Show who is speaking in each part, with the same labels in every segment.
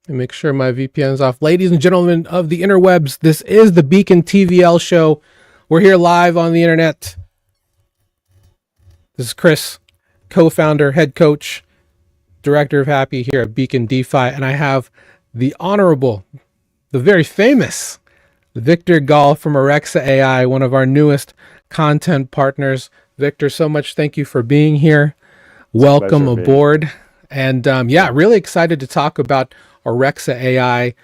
Speaker 1: And make sure my VPN's off. Ladies and gentlemen of the interwebs, this is the Beacon TVL show. We're here live on the internet. This is Chris, co-founder, head coach, director of Happy here at Beacon DeFi, and I have the honorable, the very famous Victor Gall from Arexa AI, one of our newest content partners. Victor, so much thank you for being here. Welcome aboard. And really excited to talk about Arexa AI,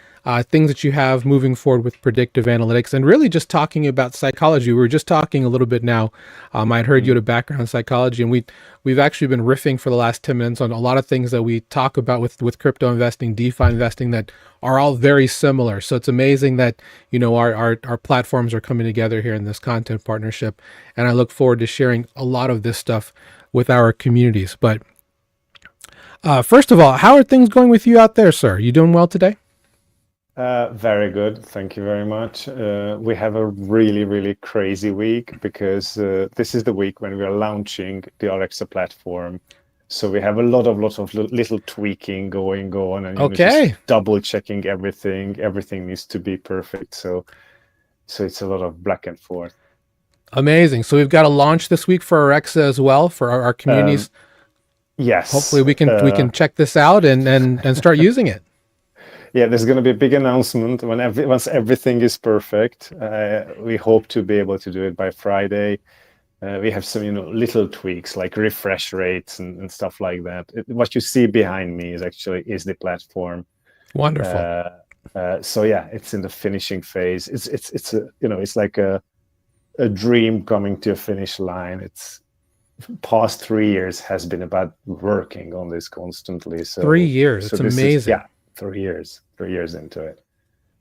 Speaker 1: things that you have moving forward with predictive analytics, and really just talking about psychology. We were just talking a little bit now. I'd heard you had a background in psychology, and we've actually been riffing for the last 10 minutes on a lot of things that we talk about with crypto investing, DeFi investing, that are all very similar. So it's amazing that, our platforms are coming together here in this content partnership. And I look forward to sharing a lot of this stuff with our communities. But first of all, how are things going with you out there, sir? You doing well today?
Speaker 2: Very good. Thank you very much. We have a really, really crazy week because this is the week when we are launching the Arexa platform. So we have a lot of little tweaking going on, and just double checking everything. Everything needs to be perfect. So it's a lot of back and forth.
Speaker 1: Amazing. So we've got a launch this week for Arexa as well for our communities.
Speaker 2: Yes.
Speaker 1: Hopefully we can check this out and start using it.
Speaker 2: Yeah, there's going to be a big announcement once everything is perfect. We hope to be able to do it by Friday. We have some, little tweaks like refresh rates and stuff like that. What you see behind me is the platform.
Speaker 1: Wonderful.
Speaker 2: So yeah, it's in the finishing phase. It's like a dream coming to a finish line. It's past 3 years has been about working on this constantly. So
Speaker 1: 3 years. It's amazing.
Speaker 2: 3 years. 3 years into it.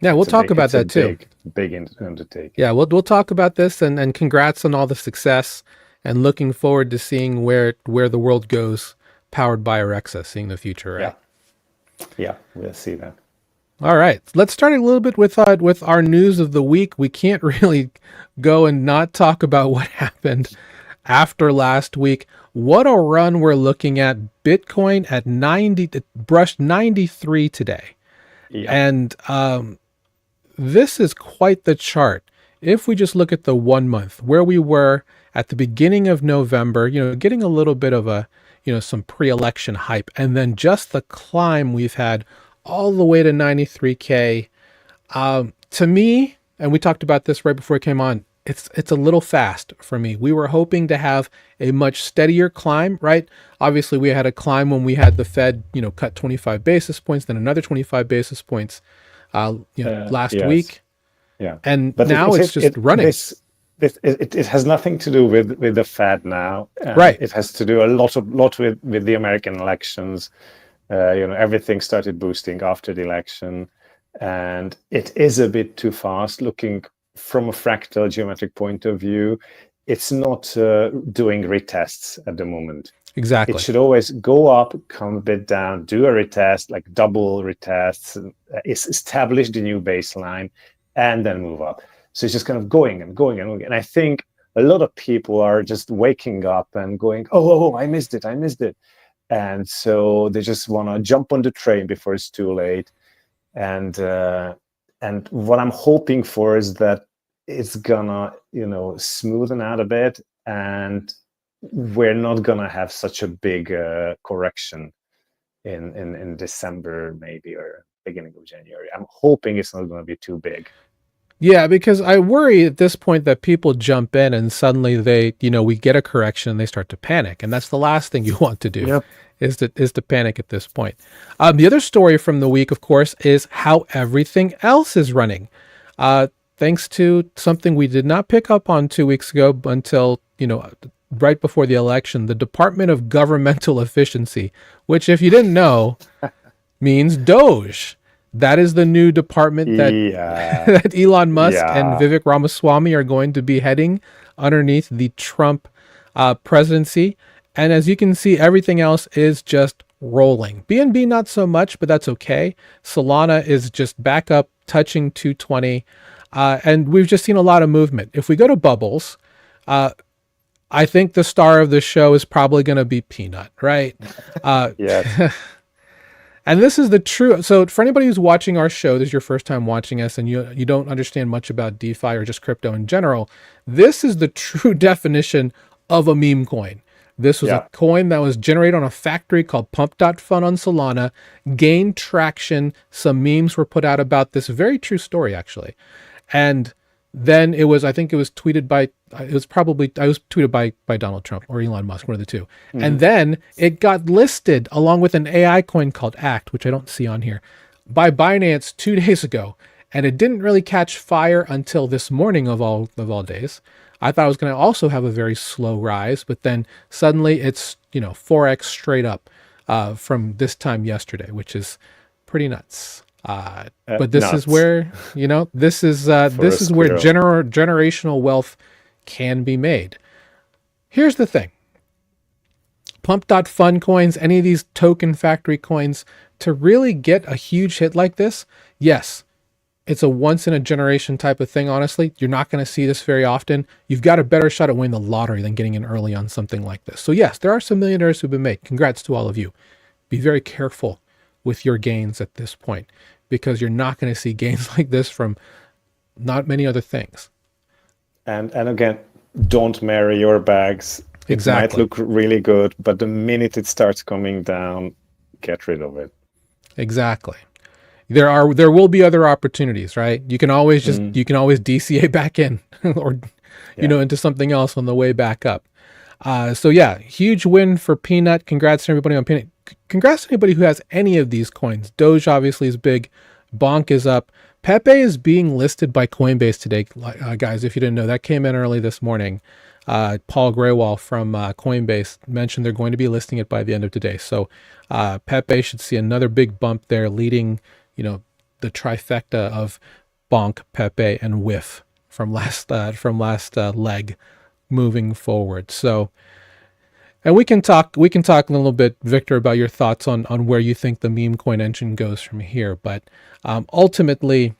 Speaker 1: Yeah, we'll talk about that too.
Speaker 2: Big undertaking.
Speaker 1: Yeah, we'll talk about this and congrats on all the success, and looking forward to seeing where the world goes powered by Arexa, seeing the future, right?
Speaker 2: Yeah, we'll see that.
Speaker 1: All right, let's start a little bit with our news of the week. We can't really go and not talk about what happened after last week. What a run we're looking at. Bitcoin at 90, brushed 93 today. Yeah. And this is quite the chart. If we just look at the 1 month, where we were at the beginning of November, getting a little bit of some pre-election hype, and then just the climb we've had all the way to 93K. To me, and we talked about this right before it came on, it's a little fast for me. We were hoping to have a much steadier climb, right? Obviously, we had a climb when we had the Fed, cut 25 basis points, then another 25 basis points last week.
Speaker 2: Yeah.
Speaker 1: But now it's just running.
Speaker 2: It has nothing to do with the Fed now.
Speaker 1: Right.
Speaker 2: It has to do a lot with the American elections. Everything started boosting after the election, and it is a bit too fast looking from a fractal geometric point of view. It's not doing retests at the moment.
Speaker 1: Exactly.
Speaker 2: It should always go up, come a bit down, do a retest, like double retests, establish the new baseline, and then move up. So it's just kind of going and going and going. And I think a lot of people are just waking up and going, oh, I missed it. And so they just want to jump on the train before it's too late. And what I'm hoping for is that it's gonna, smoothen out a bit, and we're not gonna have such a big correction in December maybe, or beginning of January. I'm hoping it's not gonna be too big.
Speaker 1: Yeah, because I worry at this point that people jump in and suddenly we get a correction and they start to panic, and that's the last thing you want to do.
Speaker 2: Yep.
Speaker 1: Is to panic at this point. The other story from the week, of course, is how everything else is running. Thanks to something we did not pick up on 2 weeks ago until, right before the election, the Department of Governmental Efficiency, which, if you didn't know, means Doge. That is the new department that Elon Musk and Vivek Ramaswamy are going to be heading underneath the Trump presidency. And as you can see, everything else is just rolling. BNB not so much, but that's okay. Solana is just back up, touching 220. And we've just seen a lot of movement. If we go to bubbles, I think the star of the show is probably going to be Peanut, right?
Speaker 2: Yes.
Speaker 1: And this is the true. So for anybody who's watching our show, this is your first time watching us, and you don't understand much about DeFi or just crypto in general. This is the true definition of a meme coin. This was a coin that was generated on a factory called Pump.Fun on Solana, gained traction. Some memes were put out about this very true story, actually. And then it was, I think it was tweeted by, it was tweeted by Donald Trump or Elon Musk, one of the two. Mm-hmm. And then it got listed along with an AI coin called ACT, which I don't see on here, by Binance 2 days ago. And it didn't really catch fire until this morning of all days. I thought it was going to also have a very slow rise, but then suddenly it's, 4x straight up from this time yesterday, which is pretty nuts. But this is where, this is where generational wealth can be made. Here's the thing. Pump.Fun coins, any of these token factory coins, to really get a huge hit like this, yes, it's a once in a generation type of thing. Honestly, you're not going to see this very often. You've got a better shot at winning the lottery than getting in early on something like this. So yes, there are some millionaires who've been made. Congrats to all of you. Be very careful with your gains at this point, because you're not going to see gains like this from not many other things.
Speaker 2: And again, don't marry your bags.
Speaker 1: Exactly.
Speaker 2: It might look really good, but the minute it starts coming down, get rid of it.
Speaker 1: Exactly. There will be other opportunities, right? You can always DCA back in or into something else on the way back up. So yeah, huge win for Peanut. Congrats to everybody on Peanut. Congrats to anybody who has any of these coins. Doge obviously is big. Bonk is up. Pepe is being listed by Coinbase today, guys. If you didn't know, that came in early this morning. Paul Graywall from Coinbase mentioned they're going to be listing it by the end of today. So Pepe should see another big bump there, leading the trifecta of Bonk, Pepe, and Whiff from last leg moving forward. So, and we can talk a little bit, Victor, about your thoughts on where you think the meme coin engine goes from here. But ultimately,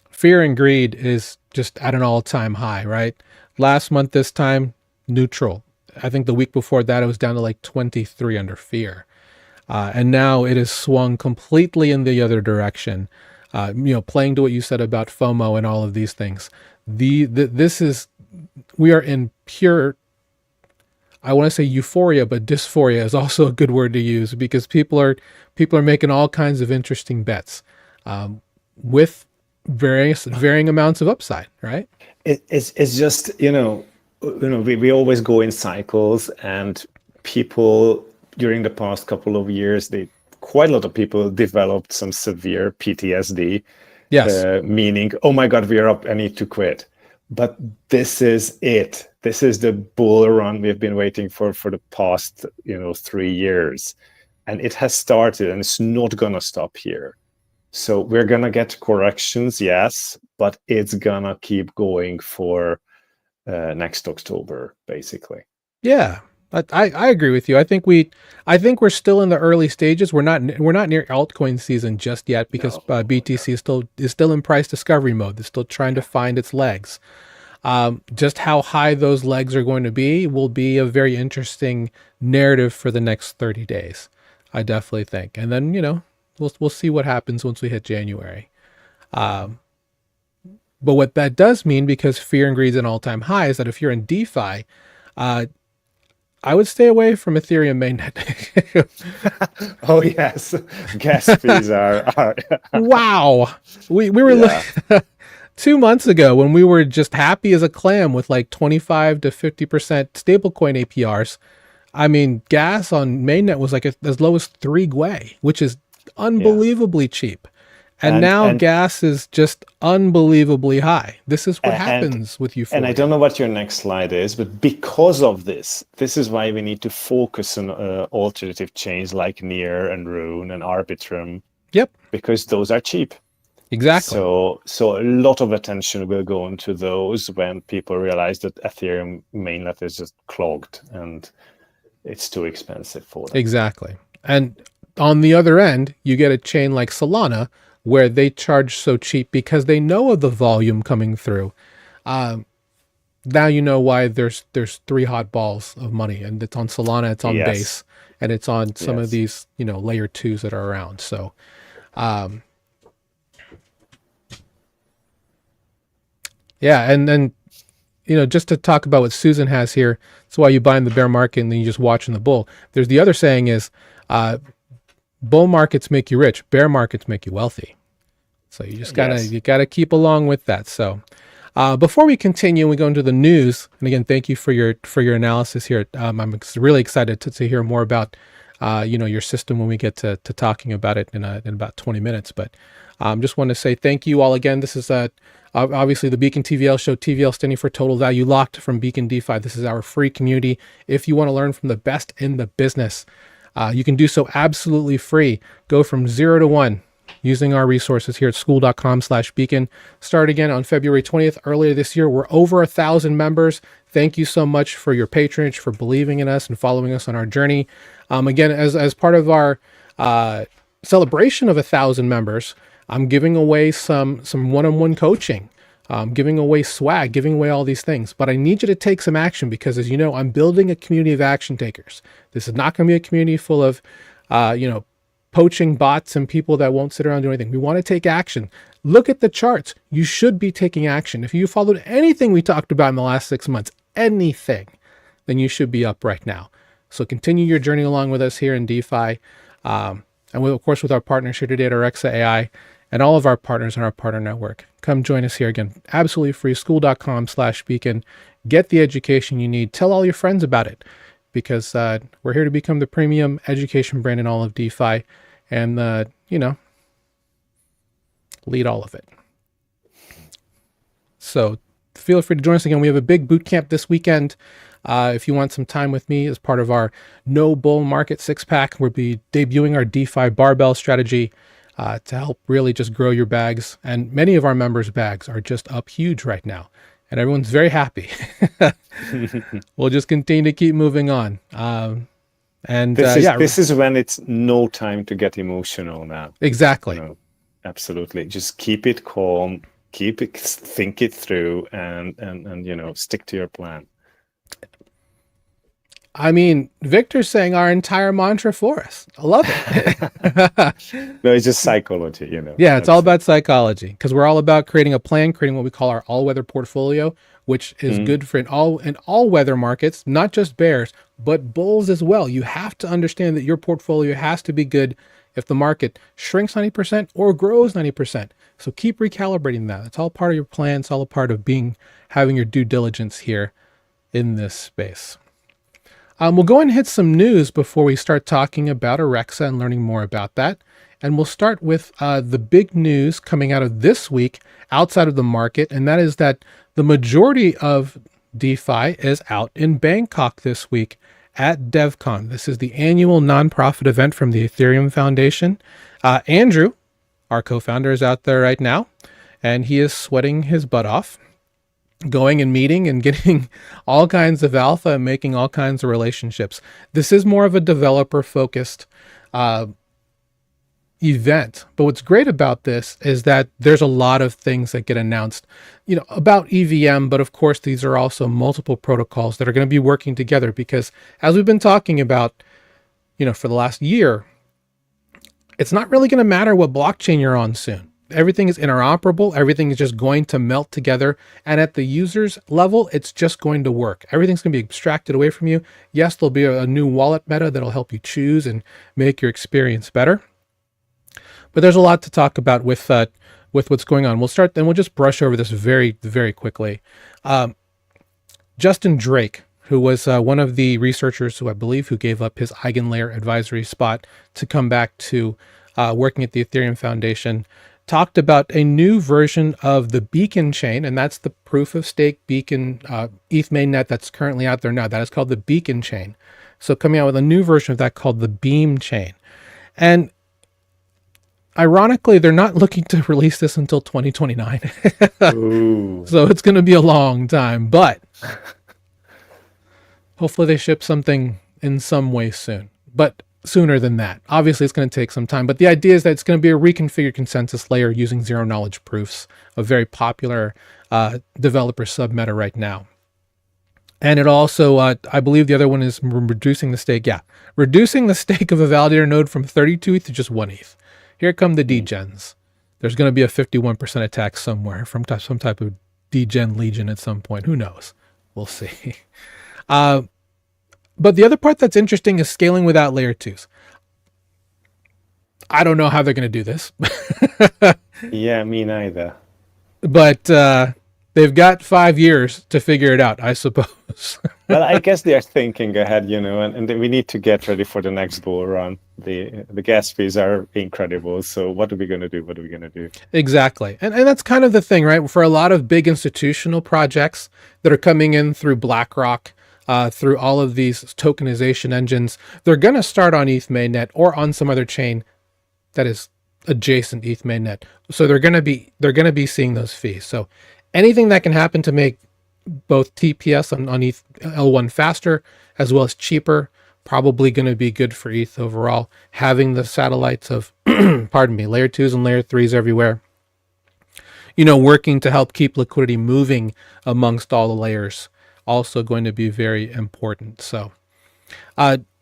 Speaker 1: fear and greed is just at an all-time high, right? Last month, this time, neutral. I think the week before that, it was down to like 23 under fear. And now it has swung completely in the other direction. Playing to what you said about FOMO and all of these things. We are in pure, I want to say euphoria, but dysphoria is also a good word to use, because people are making all kinds of interesting bets with varying amounts of upside, right?
Speaker 2: It's just, we always go in cycles, and people during the past couple of years, quite a lot of people developed some severe PTSD.
Speaker 1: Yes.
Speaker 2: Meaning, oh my God, we are up, I need to quit. But this is it. This is the bull run we've been waiting for the past, 3 years. And it has started, and it's not going to stop here. So we're going to get corrections, yes, but it's going to keep going for next October, basically.
Speaker 1: Yeah. I agree with you. I think we're still in the early stages. We're not near altcoin season just yet, because BTC is still in price discovery mode. It's still trying to find its legs. Just how high those legs are going to be will be a very interesting narrative for the next 30 days. I definitely think. And then, we'll see what happens once we hit January. But what that does mean, because fear and greed is an all-time high, is that if you're in DeFi, I would stay away from Ethereum mainnet.
Speaker 2: Oh yes, gas fees are.
Speaker 1: Wow, we were 2 months ago when we were just happy as a clam with like 25 to 50% stablecoin APRs. I mean, gas on mainnet was like as low as 3 Gwei, which is unbelievably cheap. And now gas is just unbelievably high. This is what happens with euphoria.
Speaker 2: And I don't know what your next slide is, but because of this is why we need to focus on alternative chains like Near and Rune and Arbitrum.
Speaker 1: Yep.
Speaker 2: Because those are cheap.
Speaker 1: Exactly.
Speaker 2: So a lot of attention will go into those when people realize that Ethereum mainnet is just clogged and it's too expensive for them.
Speaker 1: Exactly. And on the other end, you get a chain like Solana, where they charge so cheap because they know of the volume coming through. Now you know why there's 3 hot balls of money, and it's on Solana, it's on Base, and it's on some of
Speaker 2: Yes.
Speaker 1: these, layer 2s that are around. So, yeah. And then, just to talk about what Susan has here, that's why you buy in the bear market and then you just watching the bull. There's the other saying is, bull markets make you rich, bear markets make you wealthy. So you just gotta keep along with that. So before we continue, we go into the news. And again, thank you for your analysis here. I'm really excited to hear more about your system when we get to talking about it in about 20 minutes. But just want to say thank you all again. This is obviously the Beacon TVL show. TVL standing for Total Value Locked from Beacon DeFi. This is our free community. If you want to learn from the best in the business, you can do so absolutely free. Go from 0 to 1 using our resources here at school.com/beacon. Start again on February 20th. Earlier this year, we're over 1,000 members. Thank you so much for your patronage, for believing in us and following us on our journey. Again, as part of our celebration of 1,000 members, I'm giving away some one-on-one coaching, giving away swag, giving away all these things. But I need you to take some action because, as you know, I'm building a community of action takers. This is not going to be a community full of, poaching bots and people that won't sit around and do anything. We want to take action. Look at the charts. You should be taking action. If you followed anything we talked about in the last 6 months, anything, then you should be up right now. So continue your journey along with us here in DeFi. And of course, with our partners here today at Arexa AI and all of our partners in our partner network. Come join us here again. Absolutely free, school.com/beacon. Get the education you need. Tell all your friends about it because we're here to become the premium education brand in all of DeFi and, lead all of it. So feel free to join us again. We have a big boot camp this weekend. If you want some time with me as part of our No Bull Market 6-pack, we'll be debuting our DeFi barbell strategy to help really just grow your bags. And many of our members' bags are just up huge right now. And everyone's very happy. We'll just continue to keep moving on.
Speaker 2: This is when it's no time to get emotional now.
Speaker 1: Exactly.
Speaker 2: Absolutely. Just keep it calm, think it through, and stick to your plan.
Speaker 1: I mean, Victor's saying our entire mantra for us. I love it.
Speaker 2: No, it's just psychology,
Speaker 1: Yeah, it's all about psychology because we're all about creating a plan, creating what we call our all-weather portfolio, which is good for in all weather markets, not just bears, but bulls as well. You have to understand that your portfolio has to be good if the market shrinks 90% or grows 90%. So keep recalibrating that. It's all part of your plan. It's all a part of having your due diligence here in this space. We'll go and hit some news before we start talking about Arexa and learning more about that. And we'll start with the big news coming out of this week outside of the market, and that is that the majority of DeFi is out in Bangkok this week at DevCon. This is the annual nonprofit event from the Ethereum Foundation. Andrew, our co-founder, is out there right now, and he is sweating his butt off, going and meeting and getting all kinds of alpha and making all kinds of relationships. This is more of a developer-focused event. But what's great about this is that there's a lot of things that get announced, about EVM, but of course, these are also multiple protocols that are going to be working together because as we've been talking about, for the last year, it's not really going to matter what blockchain you're on soon. Everything is interoperable. Everything is just going to melt together. And at the user's level, it's just going to work. Everything's going to be abstracted away from you. Yes, there'll be a new wallet meta that'll help you choose and make your experience better. But there's a lot to talk about with what's going on. We'll start, then we'll just brush over this very, very quickly. Justin Drake, who was one of the researchers who gave up his EigenLayer advisory spot to come back to working at the Ethereum Foundation, talked about a new version of the Beacon chain, and that's the proof of stake Beacon ETH mainnet that's currently out there now. That is called the Beacon chain. So coming out with a new version of that called the Beam chain. And ironically, they're not looking to release this until 2029. So it's going to be a long time, but hopefully they ship something in some way soon. But sooner than that. Obviously, it's going to take some time, but the idea is that it's going to be a reconfigured consensus layer using zero-knowledge proofs, a very popular developer submeta right now. And it also, I believe the other one is reducing the stake. Yeah, reducing the stake of a validator node from 32 ETH to just 1 ETH. Here come the degens. There's going to be a 51% attack somewhere from some type of degen legion at some point. Who knows? We'll see. But the other part that's interesting is scaling without layer 2s. I don't know how they're going to do this.
Speaker 2: Yeah, me neither.
Speaker 1: But they've got 5 years to figure it out, I suppose.
Speaker 2: Well, I guess they are thinking ahead, and we need to get ready for the next bull run. The gas fees are incredible. So what are we going to do? What are we going to do?
Speaker 1: Exactly. And that's kind of the thing, right? For a lot of big institutional projects that are coming in through BlackRock, through all of these tokenization engines, they're going to start on ETH mainnet or on some other chain that is adjacent ETH mainnet. So they're going to be seeing those fees. So anything that can happen to make both TPS on ETH L1 faster as well as cheaper, probably going to be good for ETH overall. Having the satellites of, pardon me, layer 2s and layer 3s everywhere, working to help keep liquidity moving amongst all the layers, also going to be very important. So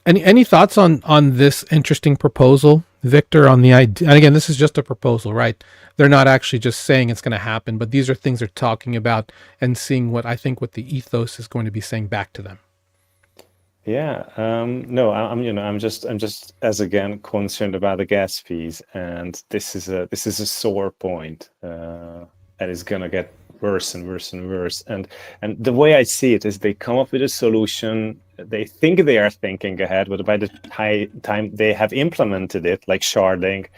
Speaker 1: any thoughts on this interesting proposal, Victor, on the idea? And again, this is just a proposal, right? They're not actually just saying it's going to happen, but these are things they're talking about and seeing what the ethos is going to be saying back to them.
Speaker 2: Yeah, no, I'm just as again concerned about the gas fees, and this is a sore point, and it's gonna get worse and worse and worse. And the way I see it is they come up with a solution. They think they are thinking ahead, but by the time they have implemented it, like sharding,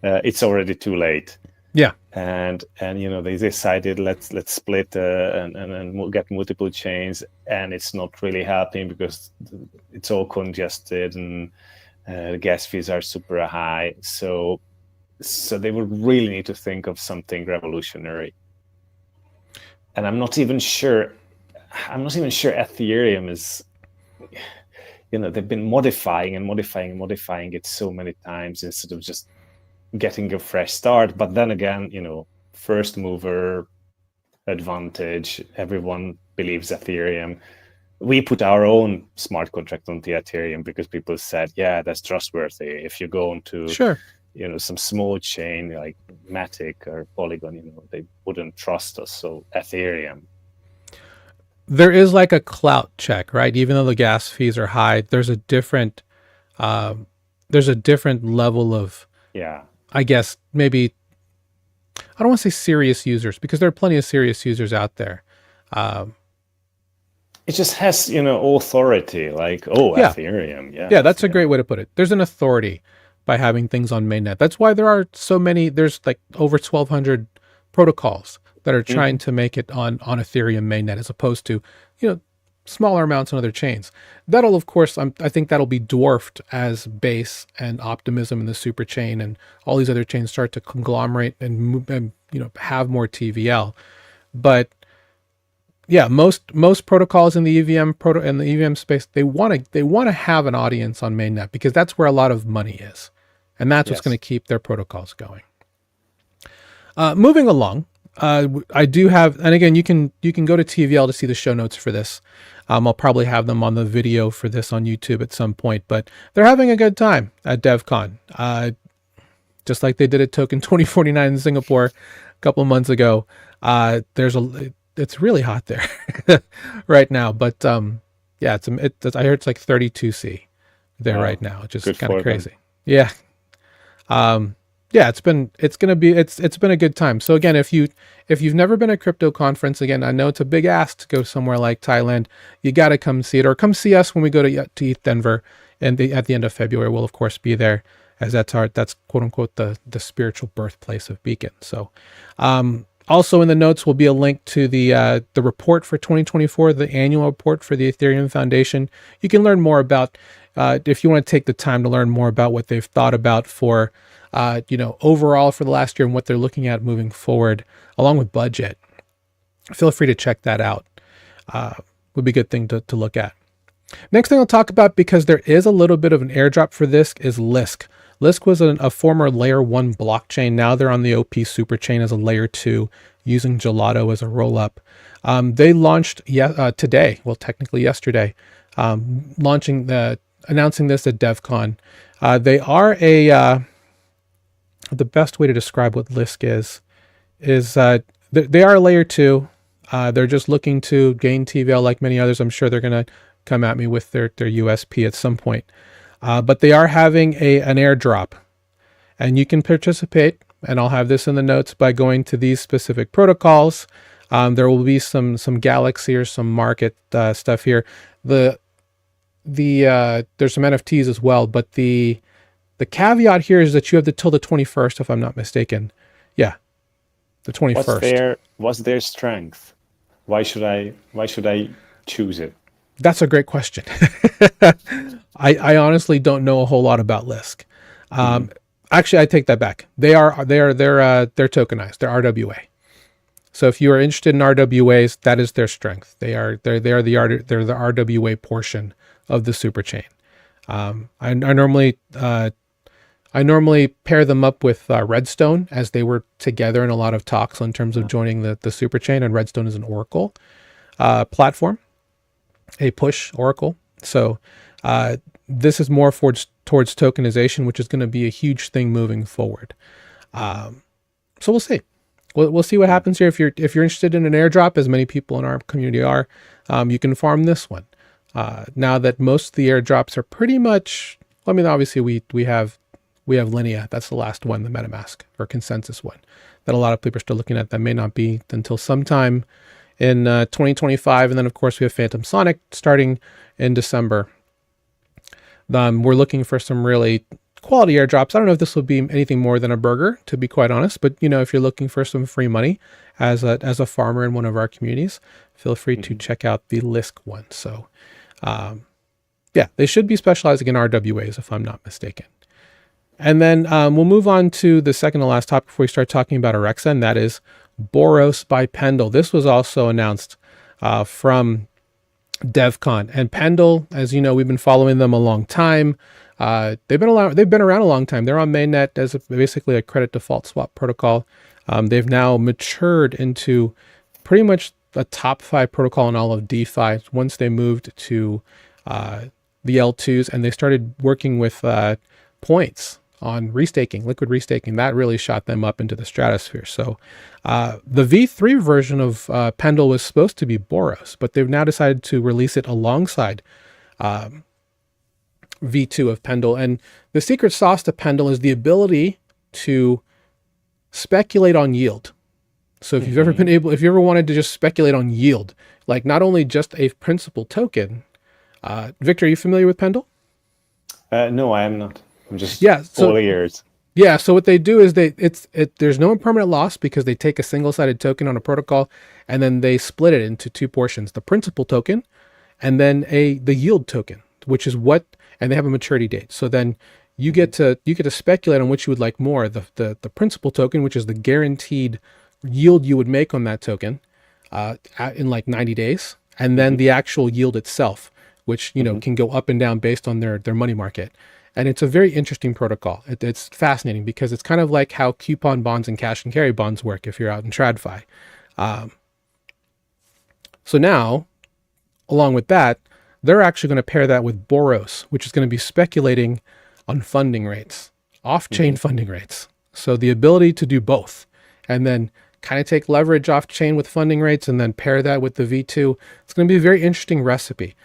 Speaker 2: it's already too late.
Speaker 1: Yeah.
Speaker 2: And they decided let's split and get multiple chains, and it's not really helping because it's all congested and the gas fees are super high. So they would really need to think of something revolutionary. And I'm not even sure Ethereum is, they've been modifying it so many times instead of just getting a fresh start. But then again, first mover advantage, everyone believes Ethereum. We put our own smart contract on the Ethereum because people said, yeah, that's trustworthy. If you go into
Speaker 1: sure,
Speaker 2: some small chain like Matic or Polygon, they wouldn't trust us. So Ethereum.
Speaker 1: There is like a clout check, right? Even though the gas fees are high, there's a different level of, I guess maybe, I don't want to say serious users, because there are plenty of serious users out there.
Speaker 2: It just has, authority, like, Ethereum.
Speaker 1: Yeah, that's a great way to put it. There's an authority by having things on mainnet. That's why there are so many, there's like over 1,200 protocols that are trying to make it on Ethereum mainnet, as opposed to, smaller amounts on other chains. That'll, of course, I think that'll be dwarfed as Base and Optimism and the super chain and all these other chains start to conglomerate and move and, have more TVL. But yeah, most protocols in the EVM space, they want to have an audience on mainnet because that's where a lot of money is, and that's what's going to keep their protocols going. Moving along, I do have, and again, you can go to TVL to see the show notes for this. I'll probably have them on the video for this on YouTube at some point, but they're having a good time at DevCon, just like they did at Token 2049 in Singapore a couple of months ago. It's really hot there right now, but yeah, I heard it's like 32C there right now, which is kind of crazy. Yeah. Yeah, it's been a good time. So again, if you've never been to a crypto conference, again, I know it's a big ask to go somewhere like Thailand. You got to come see it, or come see us when we go to ETH Denver, and at the end of February, we'll of course be there, as that's quote unquote the spiritual birthplace of Beacon. So, also in the notes will be a link to the report for 2024, the annual report for the Ethereum Foundation. You can learn more about, if you want to take the time to learn more about what they've thought about for, overall for the last year and what they're looking at moving forward, along with budget. Feel free to check that out. Would be a good thing to look at. Next thing I'll talk about, because there is a little bit of an airdrop for this, is Lisk. Lisk was a former layer 1 blockchain. Now they're on the OP super chain as a layer 2 using Gelato as a roll-up. They launched today, well, technically yesterday, announcing this at DevCon. They are the best way to describe what Lisk is they are a layer 2. They're just looking to gain TVL like many others. I'm sure they're going to come at me with their USP at some point. But they are having an airdrop, and you can participate, and I'll have this in the notes, by going to these specific protocols. There will be some Galaxy or some market stuff here. There's some NFTs as well, but the caveat here is that you have till the 21st, if I'm not mistaken. Yeah, the 21st.
Speaker 2: What's their strength? Why should I choose it?
Speaker 1: That's a great question. I honestly don't know a whole lot about Lisk. Actually, I take that back. They're tokenized. They're RWA. So if you are interested in RWAs, that is their strength. They're the RWA portion of the superchain. I normally pair them up with Redstone, as they were together in a lot of talks in terms of joining the superchain, and Redstone is an Oracle platform, a push Oracle. So this is more towards tokenization, which is going to be a huge thing moving forward. So we'll see. We'll see what happens here. If you're interested in an airdrop, as many people in our community are, you can farm this one. Now that most of the airdrops are pretty much, I mean, obviously we have Linea. That's the last one, the MetaMask or consensus one, that a lot of people are still looking at. That may not be until sometime in 2025. And then, of course, we have Phantom Sonic starting in December. We're looking for some really quality airdrops. I don't know if this will be anything more than a burger, to be quite honest. But, if you're looking for some free money as a farmer in one of our communities, feel free to check out the Lisk one. So, yeah, they should be specializing in RWAs, if I'm not mistaken. And then we'll move on to the second to last topic before we start talking about Arexa, and that is Boros by Pendle. This was also announced from DevCon. And Pendle, as you know, we've been following them a long time. They've been around a long time. They're on mainnet as basically a credit default swap protocol. They've now matured into pretty much a top 5 protocol in all of DeFi once they moved to the L2s, and they started working with points on restaking, liquid restaking. That really shot them up into the stratosphere. So the V3 version of Pendle was supposed to be Boros, but they've now decided to release it alongside V2 of Pendle. And the secret sauce to Pendle is the ability to speculate on yield. So if you've ever if you ever wanted to just speculate on yield, like not only just a principal token, Victor, are you familiar with Pendle?
Speaker 2: No, I am not. I'm just
Speaker 1: all
Speaker 2: ears.
Speaker 1: Yeah, so what they do is there's no impermanent loss, because they take a single-sided token on a protocol and then they split it into 2 portions: the principal token and then the yield token, which is and they have a maturity date. So then you get to speculate on which you would like more: the principal token, which is the guaranteed yield you would make on that token in like 90 days, and then the actual yield itself, which can go up and down based on their money market. And it's a very interesting protocol. It's fascinating because it's kind of like how coupon bonds and cash and carry bonds work if you're out in TradFi. So now, along with that, they're actually going to pair that with Boros, which is going to be speculating on funding rates, off-chain funding rates. So the ability to do both, and then kind of take leverage off-chain with funding rates and then pair that with the V2. It's going to be a very interesting recipe.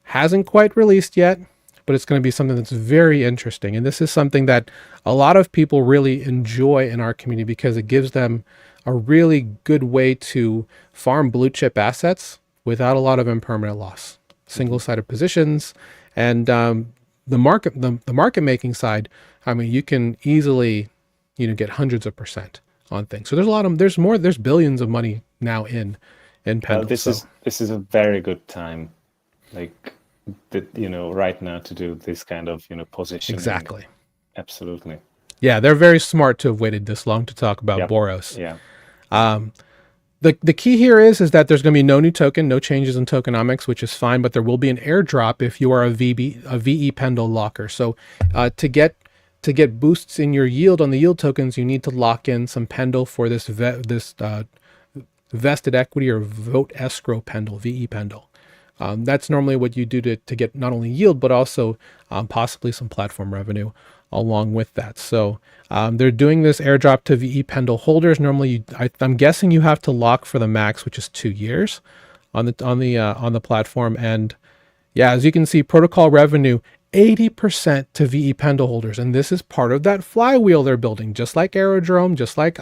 Speaker 1: Hasn't quite released yet, but it's going to be something that's very interesting. And this is something that a lot of people really enjoy in our community, because it gives them a really good way to farm blue chip assets without a lot of impermanent loss, single-sided positions. And the market making side, I mean, you can easily, get hundreds of % on things. So there's billions of money now in Pendle.
Speaker 2: This is a very good time, right now, to do this kind of positioning.
Speaker 1: Exactly.
Speaker 2: Absolutely.
Speaker 1: Yeah, they're very smart to have waited this long to talk about Boros.
Speaker 2: Yeah.
Speaker 1: The key here is that there's going to be no new token, no changes in tokenomics, which is fine, but there will be an airdrop if you are a VE Pendle locker. So to get boosts in your yield on the yield tokens, you need to lock in some Pendle for this vested equity or vote escrow pendle, VE pendle. That's normally what you do to get not only yield, but also possibly some platform revenue along with that. So they're doing this airdrop to VE pendle holders. Normally, I'm guessing you have to lock for the max, which is 2 years on the platform. And yeah, as you can see, protocol revenue 80% to VE pendle holders, and this is part of that flywheel they're building, just like Aerodrome, just like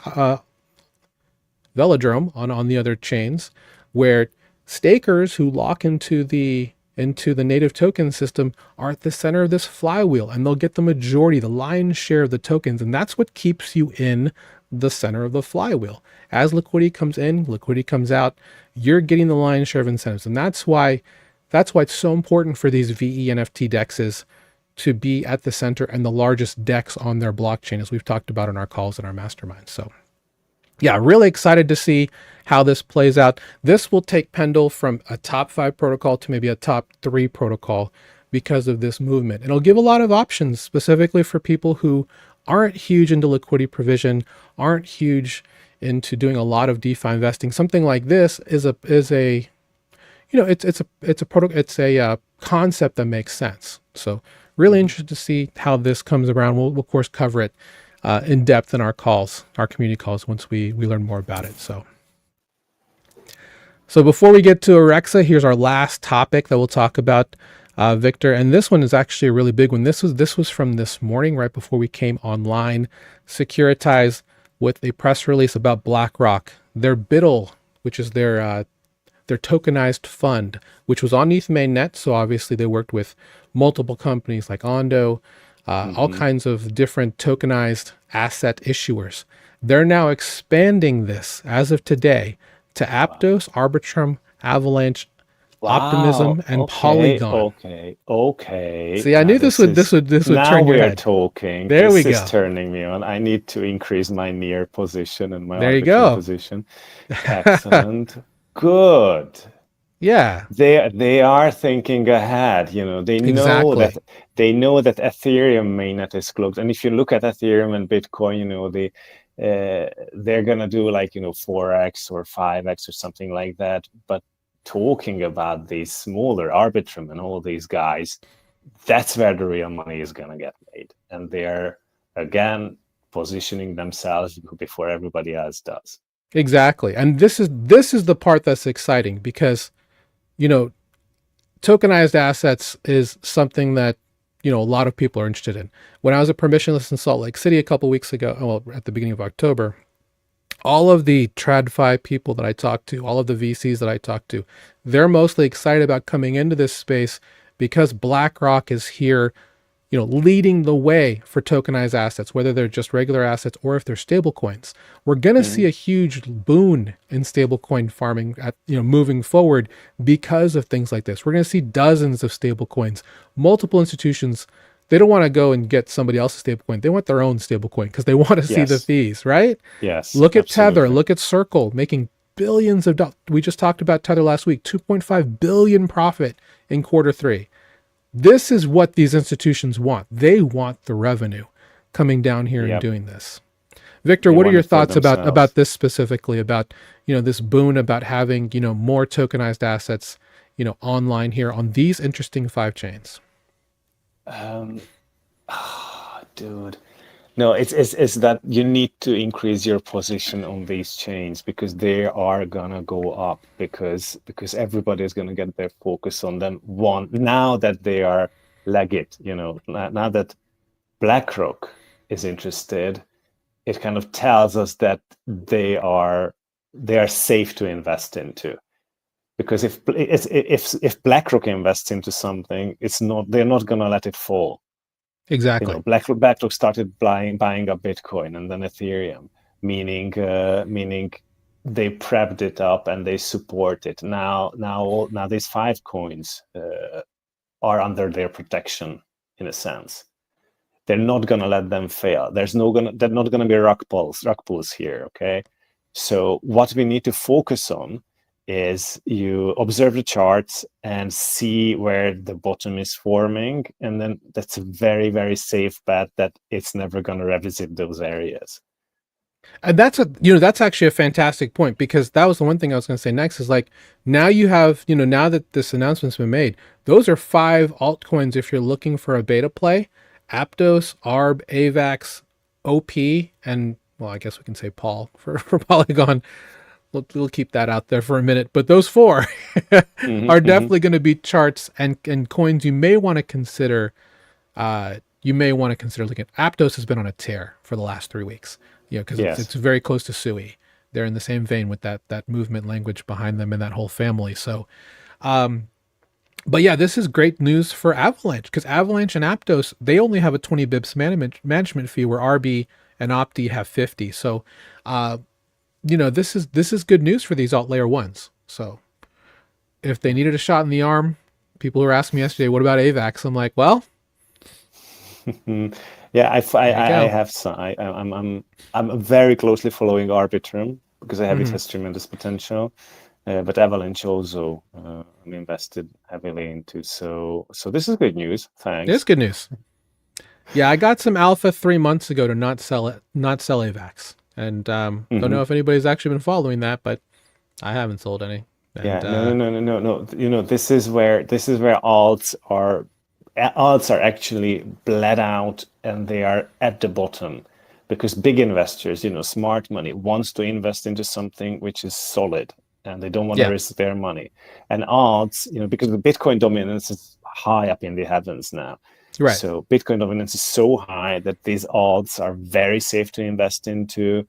Speaker 1: Velodrome on the other chains, where stakers who lock into the native token system are at the center of this flywheel, and they'll get the majority, the lion's share of the tokens, and that's what keeps you in the center of the flywheel. As liquidity comes in, liquidity comes out, you're getting the lion's share of incentives, and that's why it's so important for these VE NFT dexes to be at the center and the largest dex on their blockchain, as we've talked about in our calls and our masterminds. So yeah, really excited to see how this plays out. This will take Pendle from a top 5 protocol to maybe a top 3 protocol because of this movement. It'll give a lot of options specifically for people who aren't huge into liquidity provision, aren't huge into doing a lot of DeFi investing. Something like this is a it's a concept that makes sense. So really interested to see how this comes around. We'll of course cover it in depth in our calls, our community calls, once we learn more about it. So before we get to Arexa, here's our last topic that we'll talk about, Victor. And this one is actually a really big one. This was from this morning, right before we came online. Securitize with a press release about BlackRock, their BIDL, which is their tokenized fund, which was on ETH mainnet. So obviously they worked with multiple companies like Ondo, all kinds of different tokenized asset issuers. They're now expanding this as of today to Aptos, Arbitrum, Avalanche, Optimism, and Polygon.
Speaker 2: Okay.
Speaker 1: See, I knew this would
Speaker 2: now
Speaker 1: turn your
Speaker 2: we're
Speaker 1: head.
Speaker 2: talking.
Speaker 1: There we
Speaker 2: This
Speaker 1: go.
Speaker 2: is turning me on. I need to increase my near position and my
Speaker 1: There you
Speaker 2: Arbitrum
Speaker 1: go.
Speaker 2: position. Excellent. Good.
Speaker 1: Yeah,
Speaker 2: They are thinking ahead. They know
Speaker 1: exactly.
Speaker 2: that Ethereum mainnet is closed, and if you look at Ethereum and Bitcoin, they're gonna do like 4x or 5x or something like that. But talking about these smaller Arbitrum and all these guys, that's where the real money is gonna get made, and they're again positioning themselves before everybody else does.
Speaker 1: Exactly. And this is the part that's exciting because, tokenized assets is something that, a lot of people are interested in. When I was at Permissionless in Salt Lake City a couple weeks ago, well, at the beginning of October, all of the TradFi people that I talked to, all of the VCs that I talked to, they're mostly excited about coming into this space because BlackRock is here, leading the way for tokenized assets, whether they're just regular assets or if they're stable coins. We're going to see a huge boon in stablecoin farming moving forward because of things like this. We're going to see dozens of stablecoins, multiple institutions. They don't want to go and get somebody else's stablecoin. They want their own stablecoin because they want to see the fees, right?
Speaker 2: Yes.
Speaker 1: Look at
Speaker 2: absolutely.
Speaker 1: Tether, look at Circle, making billions of dollars. We just talked about Tether last week, 2.5 billion profit in Q3. This is what these institutions want. They want the revenue coming down here and doing this. Victor, what are your thoughts about this specifically, about, this boon, about having, more tokenized assets, online here on these interesting 5 chains?
Speaker 2: Dude. No, it's that you need to increase your position on these chains because they are gonna go up because everybody is gonna get their focus on them. Now that they are legit, now that BlackRock is interested, it kind of tells us that they are safe to invest into. Because if BlackRock invests into something, they're not gonna let it fall.
Speaker 1: Exactly.
Speaker 2: BlackRock started buying up Bitcoin and then Ethereum, meaning they prepped it up and they support it. Now these 5 coins are under their protection in a sense. They're not gonna let them fail. They're not gonna be rug pulls here. Okay, so what we need to focus on is you observe the charts and see where the bottom is forming, and then that's a very, very safe bet that it's never going to revisit those areas.
Speaker 1: And that's actually a fantastic point, because that was the one thing I was going to say next is like, now you have, now that this announcement's been made, those are 5 altcoins if you're looking for a beta play: Aptos, ARB, AVAX, OP, and well, I guess we can say Paul for Polygon. We'll keep that out there for a minute, but those 4 are definitely going to be charts and coins you may want to consider. Looking at. Aptos has been on a tear for the last 3 weeks, because
Speaker 2: Yes.
Speaker 1: it's very close to Sui. They're in the same vein with that movement language behind them and that whole family. So, but yeah, this is great news for Avalanche, because Avalanche and Aptos, they only have a 20 bips management fee, where RB and Opti have 50. So, this is good news for these alt layer ones. So if they needed a shot in the arm, people were asking me yesterday, what about AVAX? I'm like, well,
Speaker 2: Yeah, I
Speaker 1: go.
Speaker 2: have some. I'm very closely following Arbitrum because I have it has tremendous potential. But Avalanche also I'm invested heavily into. So this is good news. Thanks.
Speaker 1: It's good news. Yeah, I got some alpha 3 months ago to not sell AVAX, and don't know if anybody's actually been following that, but I haven't sold any. And,
Speaker 2: Yeah, no. This is where alts are actually bled out, and they are at the bottom, because big investors, smart money, wants to invest into something which is solid, and they don't want to risk their money. And alts, because the Bitcoin dominance is high up in the heavens now.
Speaker 1: Right.
Speaker 2: So Bitcoin dominance is so high that these alts are very safe to invest into.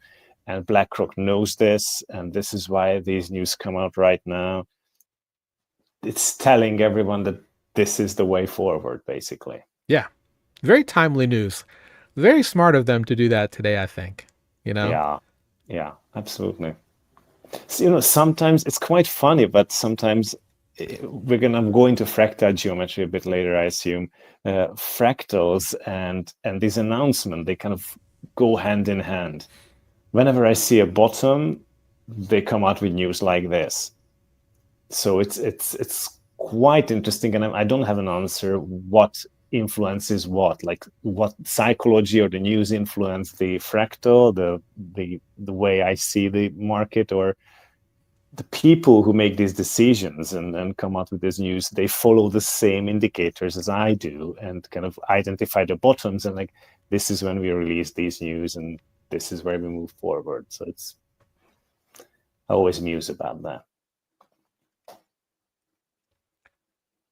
Speaker 2: And BlackRock knows this, and this is why these news come out right now. It's telling everyone that this is the way forward, basically.
Speaker 1: Yeah. Very timely news. Very smart of them to do that today, I think.
Speaker 2: Yeah, absolutely. So, sometimes it's quite funny, but sometimes I'm going to fractal geometry a bit later, I assume. Fractals and this announcement, they kind of go hand in hand. Whenever I see a bottom, they come out with news like this. So it's quite interesting, and I don't have an answer what influences what, like what psychology or the news influence the fractal, the way I see the market, or the people who make these decisions and come out with this news. They follow the same indicators as I do and kind of identify the bottoms, and like, this is when we release these news, and this is where we move forward. So I always muse about that.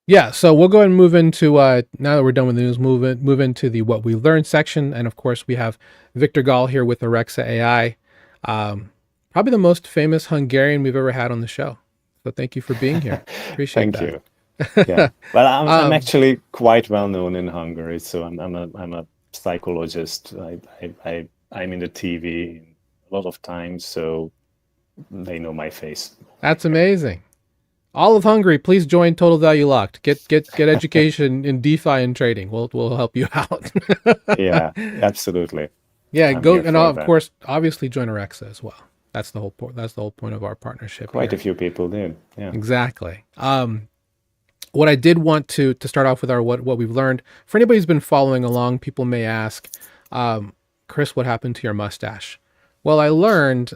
Speaker 1: Yeah, so we'll go ahead and move into, now that we're done with the news, move into the what we learned section. And of course, we have Victor Gall here with Arexa AI, probably the most famous Hungarian we've ever had on the show. So thank you for being here. Appreciate
Speaker 2: Thank
Speaker 1: that.
Speaker 2: you. Yeah, well, I'm actually quite well known in Hungary, so I'm a psychologist. I'm in the TV a lot of times, so they know my face.
Speaker 1: That's amazing. All of Hungary, please join Total Value Locked. Get education in DeFi and trading. We'll help you out.
Speaker 2: Yeah, absolutely.
Speaker 1: Yeah,
Speaker 2: I'm
Speaker 1: go,
Speaker 2: here
Speaker 1: and
Speaker 2: for
Speaker 1: of
Speaker 2: that.
Speaker 1: course, obviously join Arexa as well. That's the whole point. That's the whole point of our partnership.
Speaker 2: Quite
Speaker 1: here.
Speaker 2: a few people did. Yeah.
Speaker 1: Exactly. What I did want to start off with are what we've learned. For anybody who's been following along, people may ask, Chris, what happened to your mustache? Well, I learned,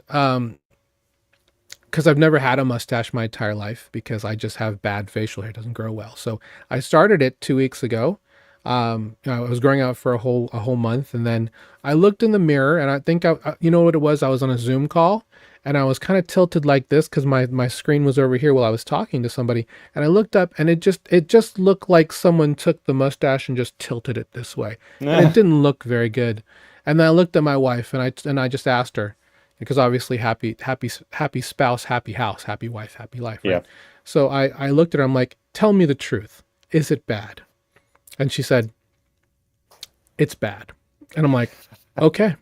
Speaker 1: because I've never had a mustache my entire life, because I just have bad facial hair. It doesn't grow well. So I started it 2 weeks ago. I was growing out for a whole month, and then I looked in the mirror, and I think you know what it was? I was on a Zoom call, and I was kind of tilted like this because my screen was over here while I was talking to somebody, and I looked up, and it just looked like someone took the mustache and just tilted it this way, and it didn't look very good. And then I looked at my wife, and I just asked her, because obviously happy spouse, happy house, happy wife, happy life, right?
Speaker 2: Yeah.
Speaker 1: So I looked at her, I'm like, tell me the truth. Is it bad? And she said, it's bad. And I'm like, okay.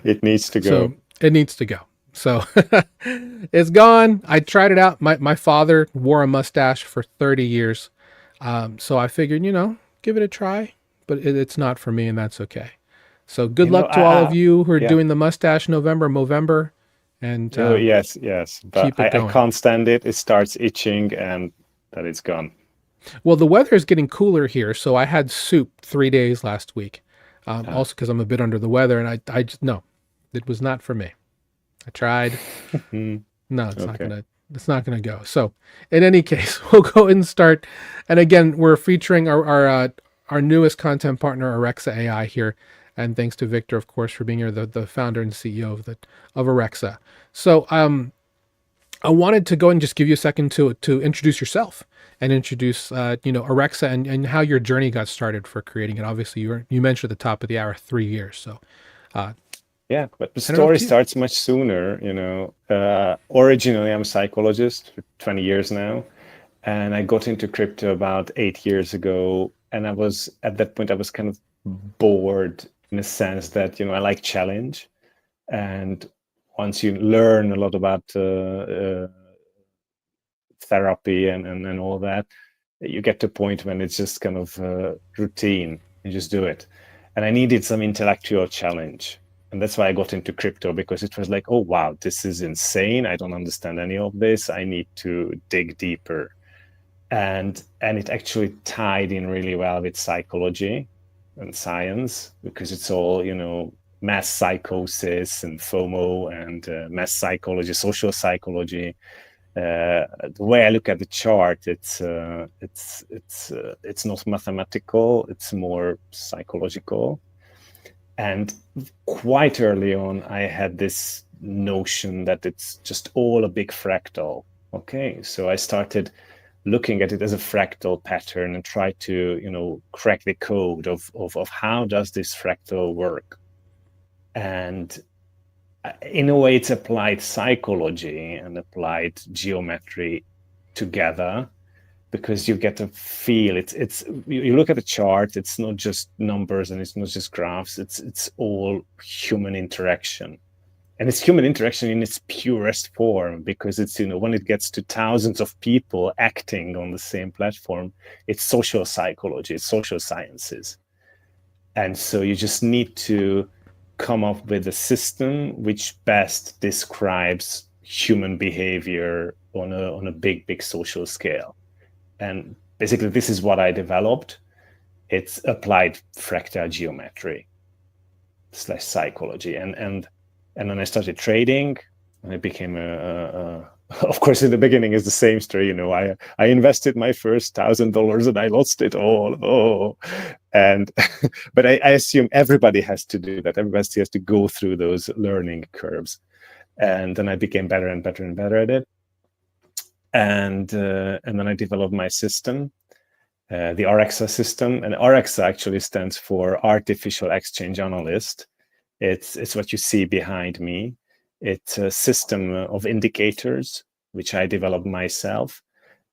Speaker 2: It needs to go.
Speaker 1: So it needs to go. So it's gone. I tried it out. My father wore a mustache for 30 years. So I figured, give it a try, but it's not for me, and that's okay. So good luck to all of you who are doing the mustache Movember. And
Speaker 2: yes. But
Speaker 1: keep it going.
Speaker 2: I can't stand it. It starts itching, and then it's gone.
Speaker 1: Well, the weather is getting cooler here, so I had soup 3 days last week. Also because I'm a bit under the weather, and I just, no, It was not for me. I tried. No, it's not
Speaker 2: Okay.
Speaker 1: gonna. It's not gonna go. So, in any case, we'll go and start. And again, we're featuring our newest content partner, Arexa AI, here. And thanks to Victor, of course, for being here, the founder and CEO of Arexa. So, I wanted to go and just give you a second to introduce yourself and introduce Arexa and how your journey got started for creating it. Obviously, you mentioned at the top of the hour 3 years. So,
Speaker 2: Yeah, but the
Speaker 1: hand it off
Speaker 2: story
Speaker 1: to you.
Speaker 2: starts much sooner. Originally, I'm a psychologist for 20 years now, and I got into crypto about 8 years ago. And at that point, I was kind of bored in a sense that, I like challenge. And once you learn a lot about therapy and all that, you get to a point when it's just kind of routine. You just do it. And I needed some intellectual challenge. And that's why I got into crypto, because it was like, oh, wow, this is insane. I don't understand any of this. I need to dig deeper. And it actually tied in really well with psychology and science, because it's all, mass psychosis and FOMO and mass psychology, social psychology. The way I look at the chart, it's not mathematical. It's more psychological. And quite early on, I had this notion that it's just all a big fractal. Okay, so I started looking at it as a fractal pattern and try to, crack the code of how does this fractal work. And in a way, it's applied psychology and applied geometry together, because you get a feel. You look at the chart, it's not just numbers and it's not just graphs. It's all human interaction. And it's human interaction in its purest form, because it's, when it gets to thousands of people acting on the same platform, it's social psychology, it's social sciences. And so you just need to come up with a system which best describes human behavior on a big social scale. And basically, this is what I developed. It's applied fractal geometry / psychology. And then I started trading, and it became of course, in the beginning is the same story. I invested my first $1,000 and I lost it all. Oh, and but I assume everybody has to do that. Everybody has to go through those learning curves. And then I became better and better and better at it. And then I developed my system, the Arexa system. And Arexa actually stands for Artificial Exchange Analyst. It's what you see behind me. It's a system of indicators which I developed myself,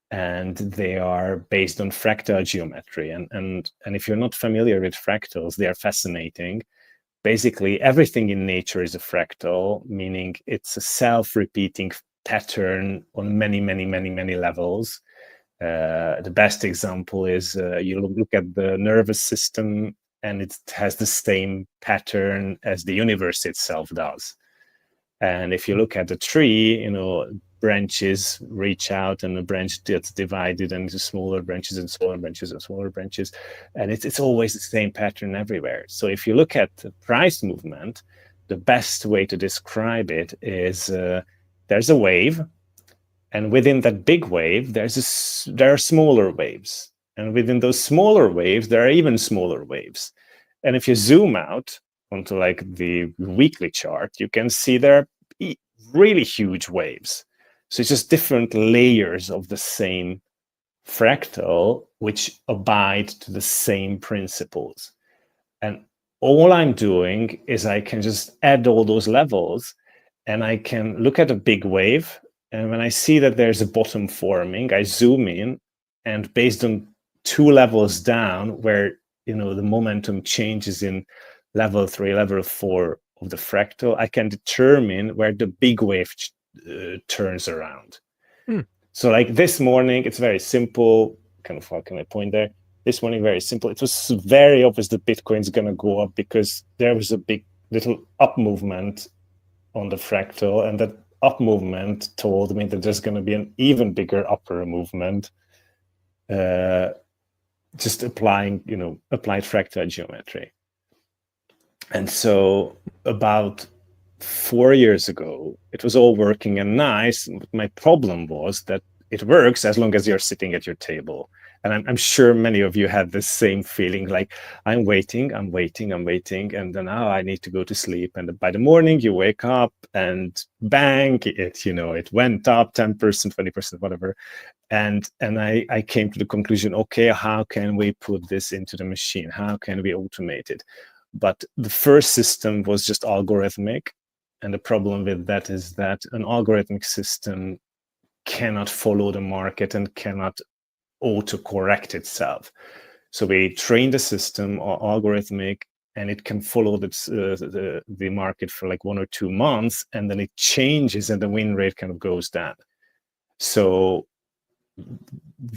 Speaker 2: and they are based on fractal geometry. And if you're not familiar with fractals, they are fascinating. Basically, everything in nature is a fractal, meaning it's a self-repeating pattern on many levels. The best example is you look at the nervous system, and it has the same pattern as the universe itself does. And if you look at the tree, branches reach out, and the branch gets divided into smaller branches and smaller branches and smaller branches. And it's always the same pattern everywhere. So if you look at the price movement, the best way to describe it is there's a wave, and within that big wave, there are smaller waves. And within those smaller waves, there are even smaller waves. And if you zoom out onto like the weekly chart, you can see there are really huge waves. So it's just different layers of the same fractal, which abide to the same principles. And all I'm doing is I can just add all those levels, and I can look at a big wave. And when I see that there's a bottom forming, I zoom in, and based on 2 levels down, where the momentum changes in level 3, level 4 of the fractal, I can determine where the big wave turns around. So like this morning, it's very simple. Kind of, how can I point there? This morning, very simple. It was very obvious that Bitcoin's going to go up, because there was a big little up movement on the fractal, and that up movement told me that there's going to be an even bigger upper movement, just applied fractal geometry. And so about 4 years ago, it was all working and nice. My problem was that it works as long as you're sitting at your table. And I'm sure many of you had the same feeling, like I'm waiting, and then I need to go to sleep. And by the morning you wake up and bang, it went up 10%, 20%, whatever. And I came to the conclusion, okay, how can we put this into the machine? How can we automate it? But the first system was just algorithmic. And the problem with that is that an algorithmic system cannot follow the market and cannot auto-correct itself. So we train the system or algorithmic, and it can follow the market for like 1 or 2 months, and then it changes and the win rate kind of goes down. So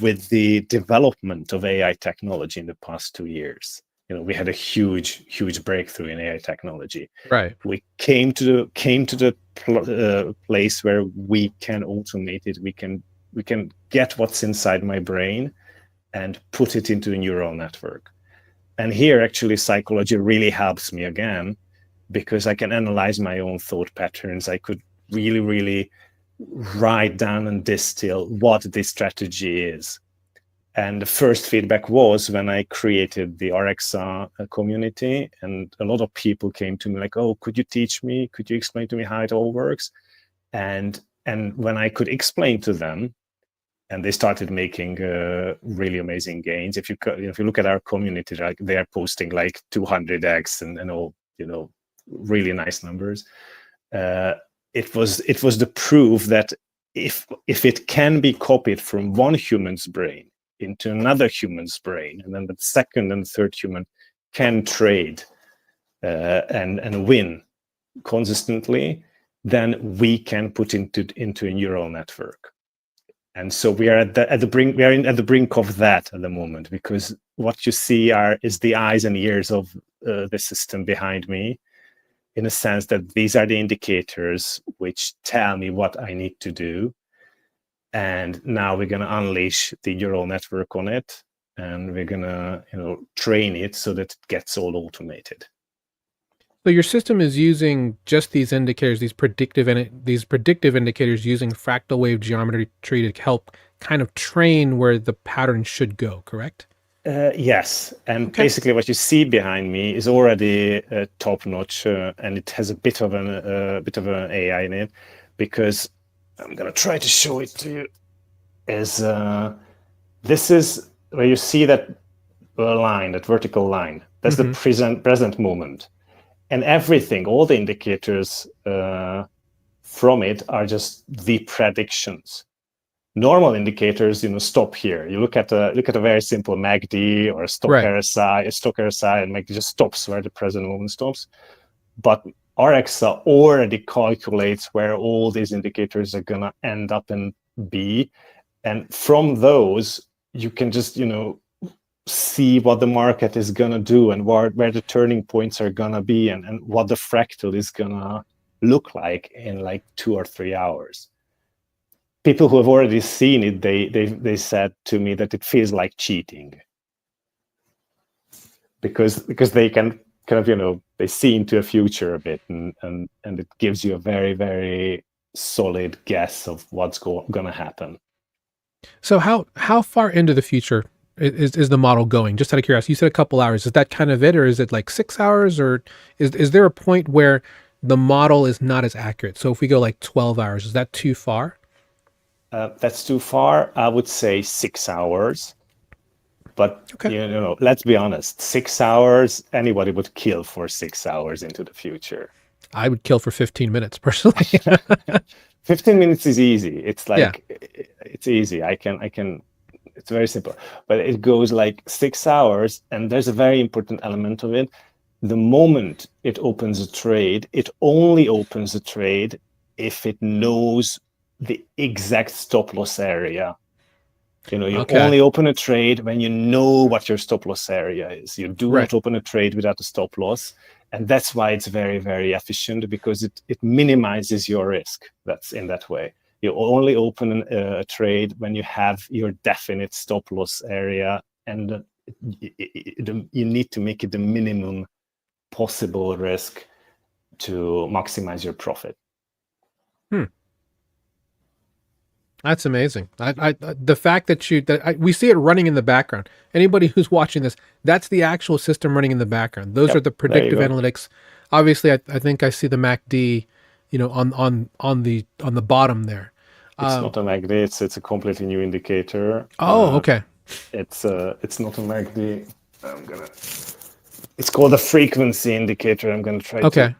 Speaker 2: with the development of AI technology in the past 2 years, we had a huge breakthrough in AI technology.
Speaker 1: Right.
Speaker 2: We came to the place where we can automate it. We can get what's inside my brain and put it into a neural network. And here, actually, psychology really helps me again, because I can analyze my own thought patterns. I could really write down and distill what this strategy is. And the first feedback was when I created the Arexa community, and a lot of people came to me like, oh, could you teach me? Could you explain to me how it all works? And when I could explain to them, and they started making really amazing gains. If you look at our community, like they are posting like 200x and all, really nice numbers. It was the proof that if it can be copied from one human's brain into another human's brain, and then the second and third human can trade and win consistently, then we can put into a neural network. And so we are at the brink. We are at the brink of that at the moment, because what you see is the eyes and ears of the system behind me, in a sense that these are the indicators which tell me what I need to do. And now we're going to unleash the neural network on it, and we're going to train it so that it gets all automated.
Speaker 1: So your system is using just these indicators, these predictive indicators, using fractal wave geometry to help kind of train where the pattern should go, correct?
Speaker 2: Yes, and basically what you see behind me is already top notch, and it has a bit of an AI in it, because I'm gonna try to show it to you. This is where you see that line, that vertical line. That's the present moment. And everything, all the indicators from it are just the predictions. Normal indicators, stop here. You look at a very simple MACD or a stock RSI, and MACD just stops where the present moment stops. But Arexa already calculates where all these indicators are gonna end up and be, and from those you can just see what the market is going to do, and where the turning points are going to be, and what the fractal is going to look like in like 2 or 3 hours. People who have already seen it, they said to me that it feels like cheating, because they can kind of they see into a future a bit, and it gives you a very, very solid guess of what's going to happen.
Speaker 1: So how far into the future is the model going? Just out of curiosity, you said a couple hours. Is that kind of it, or is it like 6 hours, or is there a point where the model is not as accurate? So if we go like 12 hours, is that too far?
Speaker 2: That's too far. I would say 6 hours. But let's be honest, 6 hours, anybody would kill for 6 hours into the future.
Speaker 1: I would kill for 15 minutes personally.
Speaker 2: 15 minutes is easy. It's like, it's easy. I can, it's very simple, but it goes like 6 hours. And there's a very important element of it. The moment it opens a trade, it only opens a trade if it knows the exact stop loss area. You only open a trade when you know what your stop loss area is. You do not open a trade without a stop loss. And that's why it's very, very efficient, because it minimizes your risk. That's in that way. You only open a trade when you have your definite stop loss area, and you need to make it the minimum possible risk to maximize your profit.
Speaker 1: That's amazing. The fact that we see it running in the background. Anybody who's watching this, that's the actual system running in the background. Those are the predictive analytics. Obviously, I think I see the MACD, on the bottom there.
Speaker 2: It's not a MACD. It's a completely new indicator.
Speaker 1: Oh, okay.
Speaker 2: It's not a MACD. It's called a frequency indicator. I'm gonna try to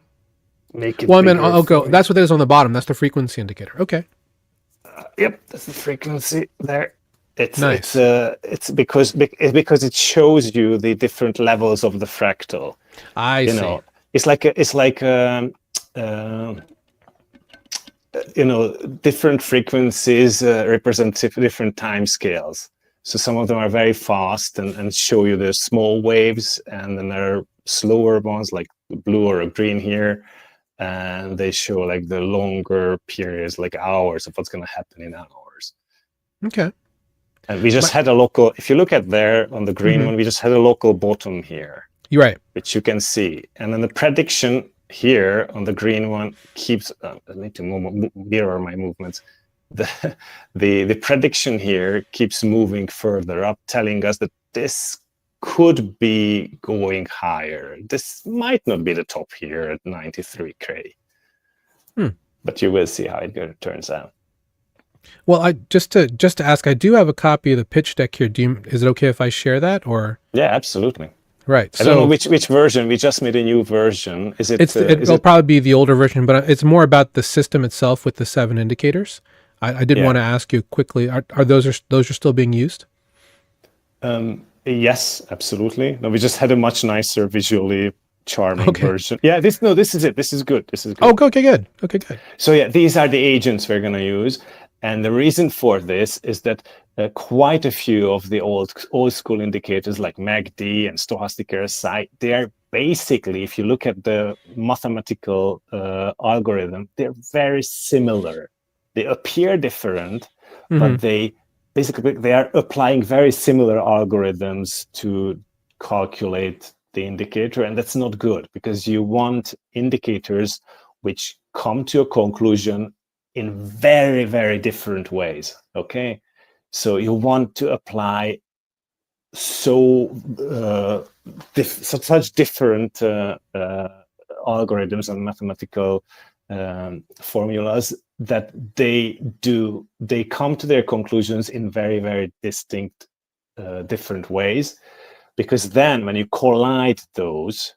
Speaker 2: make it.
Speaker 1: Well, I mean, I'll go. That's what it is on the bottom. That's the frequency indicator. Okay.
Speaker 2: Yep, that's the frequency there. It's
Speaker 1: nice.
Speaker 2: It's because it shows you the different levels of the fractal.
Speaker 1: I see.
Speaker 2: It's like different frequencies represent different time scales. So some of them are very fast and show you the small waves, and then there are slower ones like the blue or green here, and they show like the longer periods, like hours of what's going to happen in hours.
Speaker 1: Okay.
Speaker 2: And we just had a local, if you look at there on the green one, we just had a local bottom here.
Speaker 1: You're right.
Speaker 2: Which you can see. And then the prediction here on the green one keeps, I need to mirror my movements. The prediction here keeps moving further up, telling us that this could be going higher. This might not be the top here at 93K. But you will see how it turns out.
Speaker 1: Well, I just to ask, I do have a copy of the pitch deck here. Is it okay if I share that, or?
Speaker 2: Yeah, absolutely.
Speaker 1: Right.
Speaker 2: I don't know which version. We just made a new version. Is it?
Speaker 1: It'll probably be the older version, but it's more about the system itself with the 7 indicators. I did want to ask you quickly: are those still being used?
Speaker 2: Yes, absolutely. No, we just had a much nicer, visually charming version. Yeah, this is it. This is good.
Speaker 1: Oh, okay, good.
Speaker 2: So yeah, these are the agents we're going to use. And the reason for this is that quite a few of the old school indicators like MACD and stochastic RSI, they are basically, if you look at the mathematical algorithm, they're very similar. They appear different, but they are applying very similar algorithms to calculate the indicator, and that's not good, because you want indicators which come to a conclusion in very, very different ways. Okay, so you want to apply such different algorithms and mathematical formulas that they come to their conclusions in very, very distinct different ways, because then when you collide those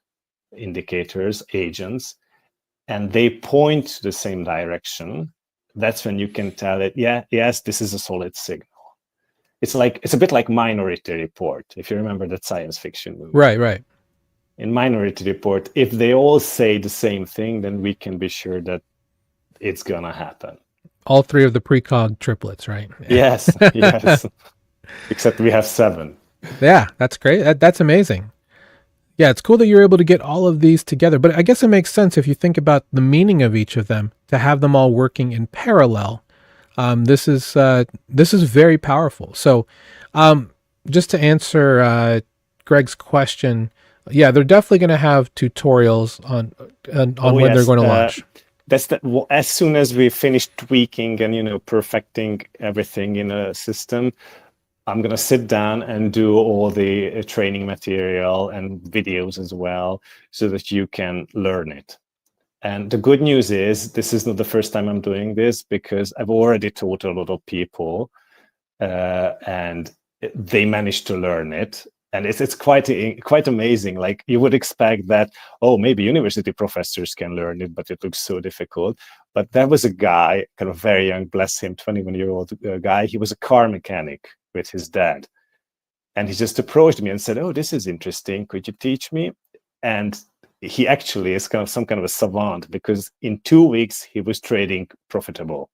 Speaker 2: indicators, agents, and they point to the same direction, that's when you can tell it, yes, this is a solid signal. It's a bit like Minority Report, if you remember that science fiction movie.
Speaker 1: Right.
Speaker 2: In Minority Report, if they all say the same thing, then we can be sure that it's gonna happen.
Speaker 1: All 3 of the precog triplets, right?
Speaker 2: Yes. Except we have 7.
Speaker 1: Yeah, that's great. That's amazing. Yeah, it's cool that you're able to get all of these together. But I guess it makes sense if you think about the meaning of each of them to have them all working in parallel. This is very powerful. So, just to answer Greg's question, yeah, they're definitely going to have tutorials on when they're going to launch.
Speaker 2: As soon as we finish tweaking and perfecting everything in a system, I'm going to sit down and do all the training material and videos as well, so that you can learn it. And the good news is, this is not the first time I'm doing this, because I've already taught a lot of people and they managed to learn it. And it's quite amazing. Like, you would expect that, maybe university professors can learn it, but it looks so difficult. But there was a guy, kind of very young, bless him, 21-year-old guy. He was a car mechanic with his dad. And he just approached me and said, this is interesting. Could you teach me? And he actually is some kind of a savant, because in 2 weeks, he was trading profitable.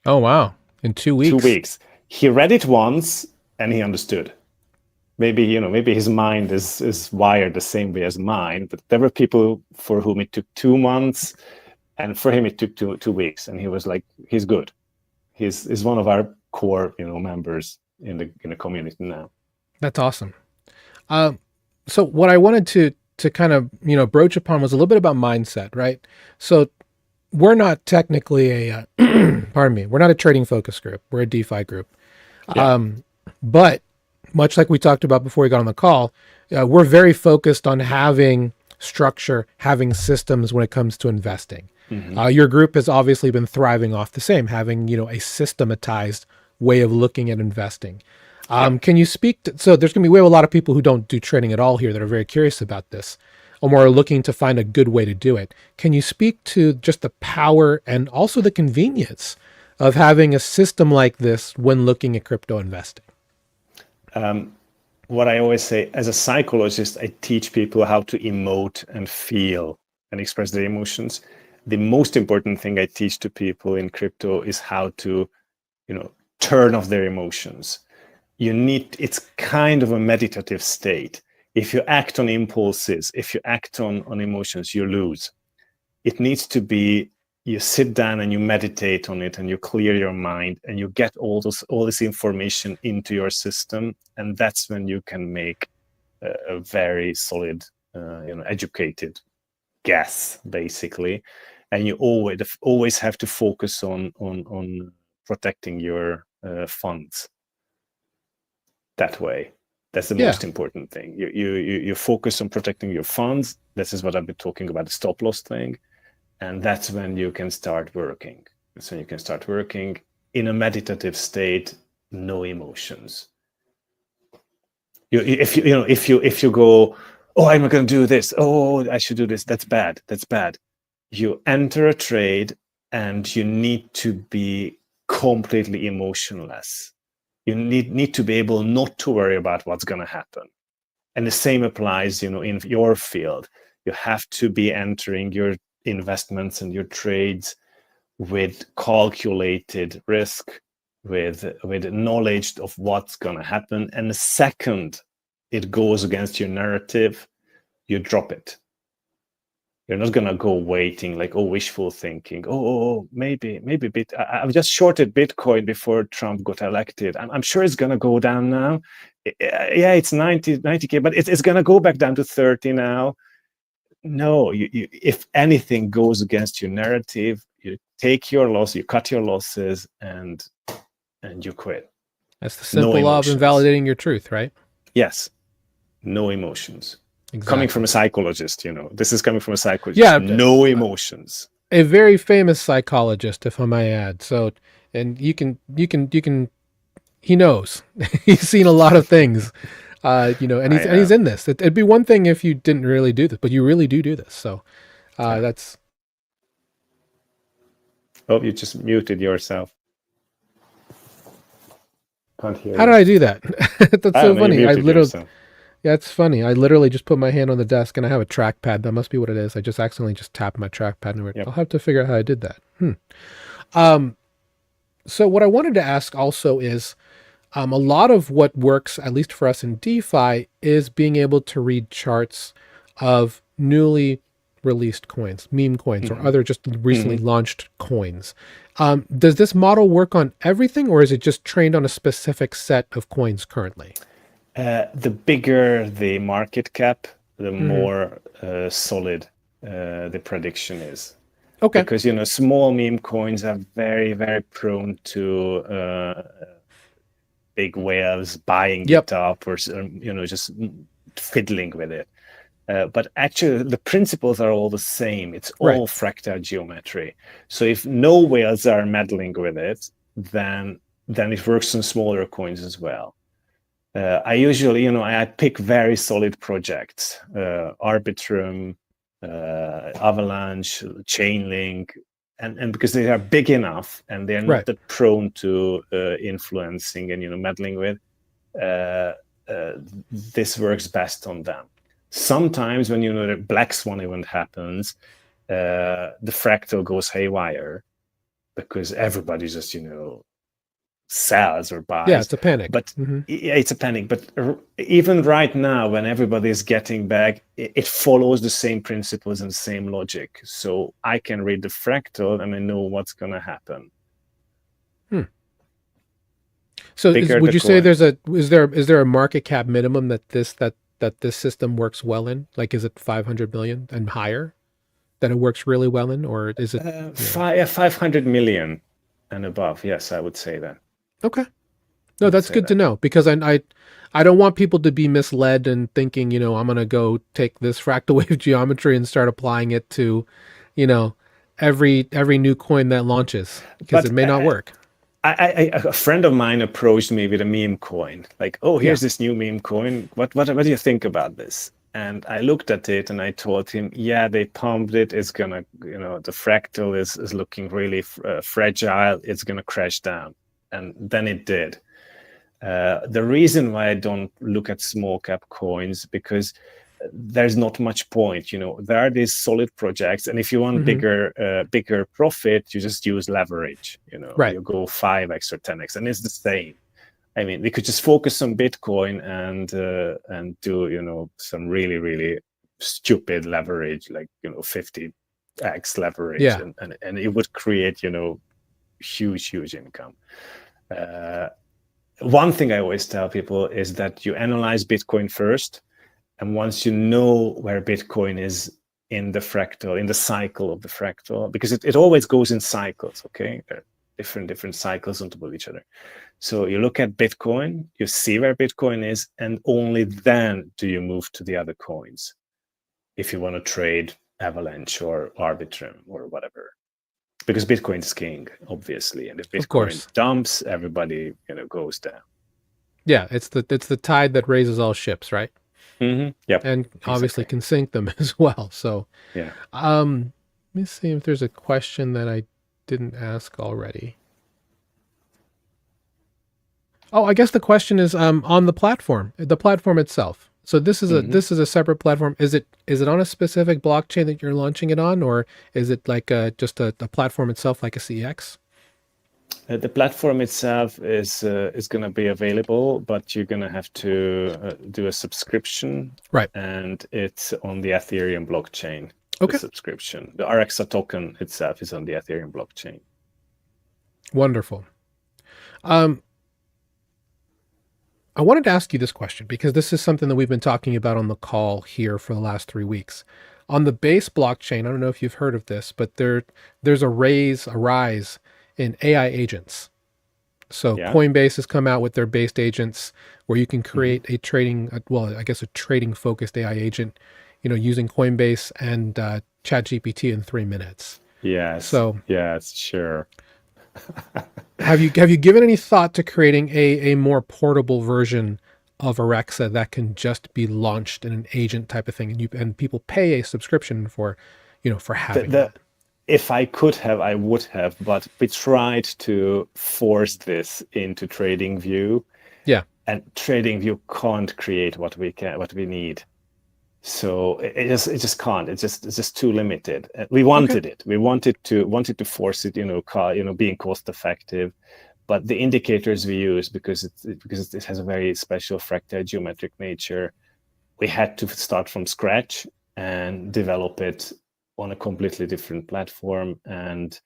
Speaker 1: Oh, wow. In 2 weeks?
Speaker 2: 2 weeks. He read it once and he understood. Maybe his mind is wired the same way as mine, but there were people for whom it took 2 months, and for him it took 2 weeks, and he was like, he's good. He's one of our core members in the community now.
Speaker 1: That's awesome. So what I wanted to kind of, broach upon was a little bit about mindset, right? So we're not technically a, pardon me, we're not a trading focus group. We're a DeFi group.
Speaker 2: Yeah.
Speaker 1: But much like we talked about before we got on the call, we're very focused on having structure, having systems when it comes to investing. Your group has obviously been thriving off the same, having, a systematized way of looking at investing. Can you speak to, so there's we have a lot of people who don't do trading at all here that are very curious about this or are looking to find a good way to do it. Can you speak to just the power and also the convenience of having a system like this when looking at crypto investing?
Speaker 2: What I always say, as a psychologist, I teach people how to emote and feel and express their emotions. The most important thing I teach to people in crypto is how to, turn off their emotions. It's kind of a meditative state. If you act on impulses, if you act on emotions, you lose. It needs to be, you sit down and you meditate on it and you clear your mind and you get all this information into your system. And that's when you can make a very solid, educated guess, basically. And you always have to focus on protecting your funds that way. That's the most important thing. You focus on protecting your funds. This is what I've been talking about, the stop loss thing. And that's when you can start working. So you can start working in a meditative state, no emotions. If you go, oh, I'm going to do this. Oh, I should do this. That's bad. That's bad. You enter a trade and you need to be completely emotionless. You need to be able not to worry about what's going to happen. And the same applies, in your field. You have to be entering your investments and your trades with calculated risk, with knowledge of what's going to happen. And the second it goes against your narrative, you drop it. You're not going to go waiting, like, wishful thinking. Maybe I've just shorted Bitcoin before Trump got elected. I'm sure it's going to go down now. Yeah, it's 90K, but it's going to go back down to 30 now. No, if anything goes against your narrative, you take your loss, you cut your losses, and you quit.
Speaker 1: That's the simple law of invalidating your truth, right?
Speaker 2: Yes. No emotions.
Speaker 1: Exactly.
Speaker 2: Coming from a psychologist, this is coming from a psychologist.
Speaker 1: Yeah,
Speaker 2: no emotions.
Speaker 1: A very famous psychologist, if I may add. So, and you can. He knows. He's seen a lot of things, and he's in this. It'd be one thing if you didn't really do this, but you really do this. So, that's.
Speaker 2: Oh, you just muted yourself. Can't hear.
Speaker 1: How did I do that? That's so funny. I literally.
Speaker 2: Yourself.
Speaker 1: Yeah, it's funny. I literally just put my hand on the desk and I have a trackpad. That must be what it is. I just accidentally just tapped my trackpad and I'll have to figure out how I did that. So what I wanted to ask also is, a lot of what works, at least for us in DeFi, is being able to read charts of newly released coins, meme coins, or other just recently launched coins. Does this model work on everything, or is it just trained on a specific set of coins currently?
Speaker 2: The bigger the market cap, the more solid the prediction is.
Speaker 1: Okay.
Speaker 2: Because, small meme coins are very, very prone to big whales buying it up or, just fiddling with it. But actually, the principles are all the same. It's all fractal geometry. So if no whales are meddling with it, then it works on smaller coins as well. I usually, I pick very solid projects, Arbitrum, Avalanche, Chainlink, and because they are big enough and they're not that prone to influencing and, meddling with, this works best on them. Sometimes when, the Black Swan event happens, the fractal goes haywire because everybody just, sells or buys.
Speaker 1: Yeah, it's a panic.
Speaker 2: But it's a panic. But even right now, when everybody is getting back, it follows the same principles and same logic. So I can read the fractal and I know what's going to happen.
Speaker 1: So would you say is there a market cap minimum that that this system works well in? Like, is it 500 million and higher that it works really well in, or is it
Speaker 2: 500 million and above? Yes, I would say that.
Speaker 1: Okay. No, that's good to know, because I don't want people to be misled and thinking, I'm going to go take this fractal wave geometry and start applying it to, every new coin that launches, because it may not work.
Speaker 2: A friend of mine approached me with a meme coin, like, oh, here's this new meme coin. What do you think about this? And I looked at it and I told him, yeah, they pumped it. It's gonna, the fractal is looking really fragile. It's gonna crash down, and then it did. The reason why I don't look at small cap coins, because there's not much point. There are these solid projects, and if you want bigger profit, you just use leverage.
Speaker 1: Right.
Speaker 2: You go 5x or 10x, and it's the same. I mean, we could just focus on Bitcoin and do some really, really stupid leverage, like 50x leverage, and it would create huge income. One thing I always tell people is that you analyze Bitcoin first, and once you know where Bitcoin is in the fractal, in the cycle of the fractal, because it always goes in cycles. Okay, there are different cycles on top of each other. So you look at Bitcoin, you see where Bitcoin is, and only then do you move to the other coins if you want to trade Avalanche or Arbitrum or whatever. Because Bitcoin is king, obviously, and if Bitcoin dumps, everybody goes down.
Speaker 1: Yeah, it's the tide that raises all ships, right?
Speaker 2: Yep.
Speaker 1: And obviously can sink them as well. So
Speaker 2: yeah.
Speaker 1: Let me see if there's a question that I didn't ask already. Oh, I guess the question is on the platform itself. So this is a separate platform. Is it on a specific blockchain that you're launching it on, or is it like just a platform itself, like a CX?
Speaker 2: The platform itself is going to be available, but you're going to have to do a subscription,
Speaker 1: right?
Speaker 2: And it's on the Ethereum blockchain.
Speaker 1: Okay.
Speaker 2: The subscription, the Arexa token itself is on the Ethereum blockchain.
Speaker 1: Wonderful. I wanted to ask you this question, because this is something that we've been talking about on the call here for the last 3 weeks. On the base blockchain, I don't know if you've heard of this, but there's a rise in AI agents. So Coinbase has come out with their based agents, where you can create a trading focused AI agent, using Coinbase and ChatGPT in 3 minutes.
Speaker 2: Yes.
Speaker 1: So
Speaker 2: yes, sure.
Speaker 1: Have you given any thought to creating a more portable version of Arexa that can just be launched in an agent type of thing, and people pay a subscription for having that?
Speaker 2: If I could have, I would have, but we tried to force this into TradingView.
Speaker 1: Yeah.
Speaker 2: And TradingView can't create what we need. So it just can't. It's just too limited. We wanted it. We wanted to force it. Being cost effective, but the indicators we use, because it has a very special fractal geometric nature, we had to start from scratch and develop it on a completely different platform. And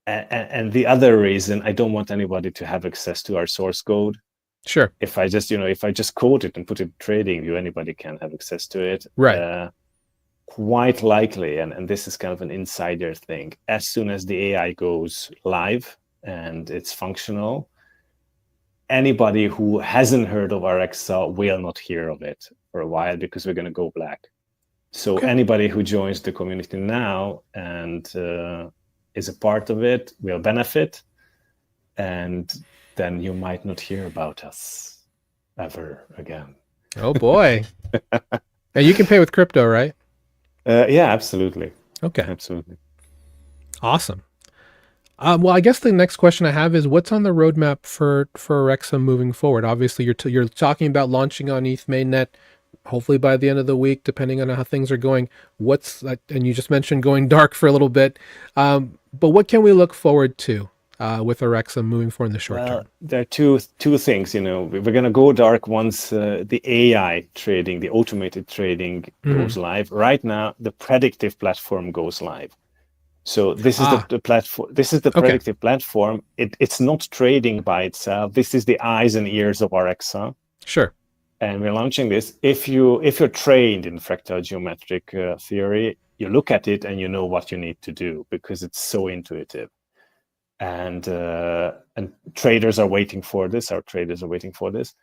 Speaker 2: the other reason, I don't want anybody to have access to our source code.
Speaker 1: Sure.
Speaker 2: If I just code it and put it in TradingView, anybody can have access to it.
Speaker 1: Right.
Speaker 2: Quite likely, and this is kind of an insider thing, as soon as the AI goes live and it's functional, anybody who hasn't heard of Arexa will not hear of it for a while, because we're going to go black. So anybody who joins the community now and is a part of it will benefit, and then you might not hear about us ever again.
Speaker 1: Oh boy. And you can pay with crypto, right?
Speaker 2: Yeah, absolutely.
Speaker 1: Okay.
Speaker 2: Absolutely.
Speaker 1: Awesome. Well, I guess the next question I have is, what's on the roadmap for Arexa moving forward? Obviously, you're talking about launching on ETH mainnet, hopefully by the end of the week, depending on how things are going. And you just mentioned going dark for a little bit, but what can we look forward to with Arexa moving forward in the short term?
Speaker 2: There are two things. We're going to go dark once the AI trading, the automated trading goes live. Right now, the Predictive platform goes live. So this is the platform. This is the Predictive platform. It's not trading by itself. This is the eyes and ears of Arexa.
Speaker 1: Sure.
Speaker 2: and we're launching this. If you're trained in fractal geometric theory, you look at it and you know what you need to do because it's so intuitive. And traders are waiting for this. Our traders are waiting for this.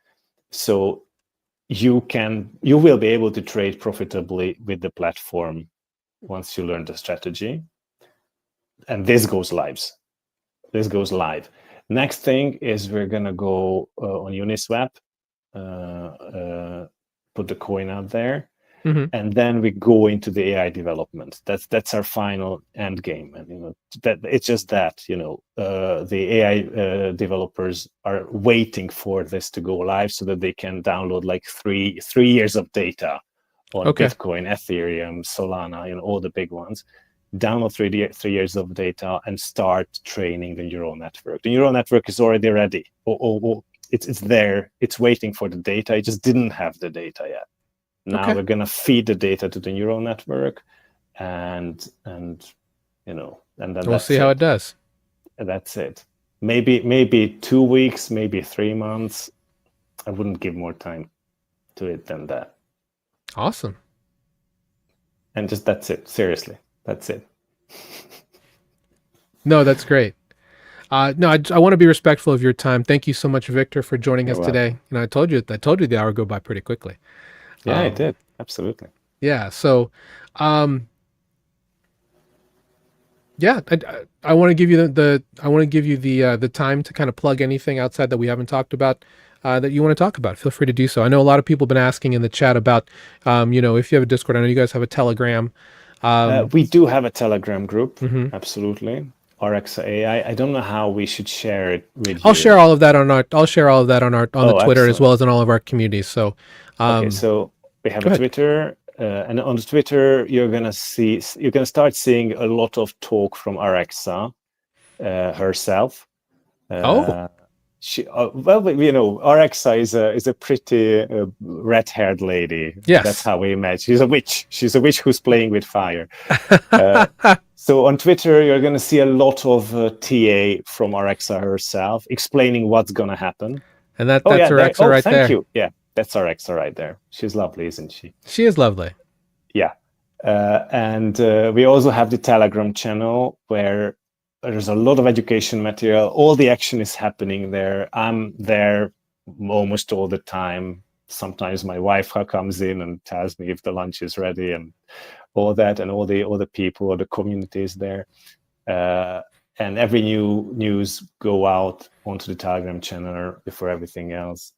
Speaker 2: So you will be able to trade profitably with the platform once you learn the strategy. And this goes live. Next thing is we're gonna go on Uniswap, put the coin out there, and then we go into the AI development. That's our final end game. And that it's just that the AI developers are waiting for this to go live so that they can download like three years of data on Bitcoin, Ethereum, Solana, all the big ones. Download 3 years of data and start training the neural network. The neural network is already ready. It's there. It's waiting for the data. It just didn't have the data yet. Now we're gonna feed the data to the neural network, and then
Speaker 1: we'll see how it does.
Speaker 2: And that's it. Maybe 2 weeks, maybe 3 months. I wouldn't give more time to it than that.
Speaker 1: Awesome.
Speaker 2: And just that's it. Seriously, that's it.
Speaker 1: No, that's great. No, I want to be respectful of your time. Thank you so much, Victor, for joining us today. I told you the hour would go by pretty quickly.
Speaker 2: Yeah, it did. Absolutely.
Speaker 1: Yeah. So, I want to give you the time to kind of plug anything outside that we haven't talked about that you want to talk about. Feel free to do so. I know a lot of people have been asking in the chat about, if you have a Discord. I know you guys have a Telegram.
Speaker 2: We do have a Telegram group. Absolutely. Arexa AI. I don't know how we should share it with you.
Speaker 1: I'll share all of that on the Twitter, as well as in all of our communities. So,
Speaker 2: so we have a Twitter, and on the Twitter, you're gonna start seeing a lot of talk from Arexa herself. Arexa is a pretty red-haired lady.
Speaker 1: Yes,
Speaker 2: that's how we met. She's a witch. She's a witch who's playing with fire. So on Twitter, you're going to see a lot of TA from Arexa herself explaining what's going to happen.
Speaker 1: And that's Arexa right there.
Speaker 2: Thank you. Yeah, that's Arexa right there. She's lovely, isn't she?
Speaker 1: She is lovely.
Speaker 2: Yeah. And we also have the Telegram channel where there's a lot of education material. All the action is happening there. I'm there almost all the time. Sometimes my wife comes in and tells me if the lunch is ready and all that, and all the people or the communities there. And every new news go out onto the Telegram channel before everything else.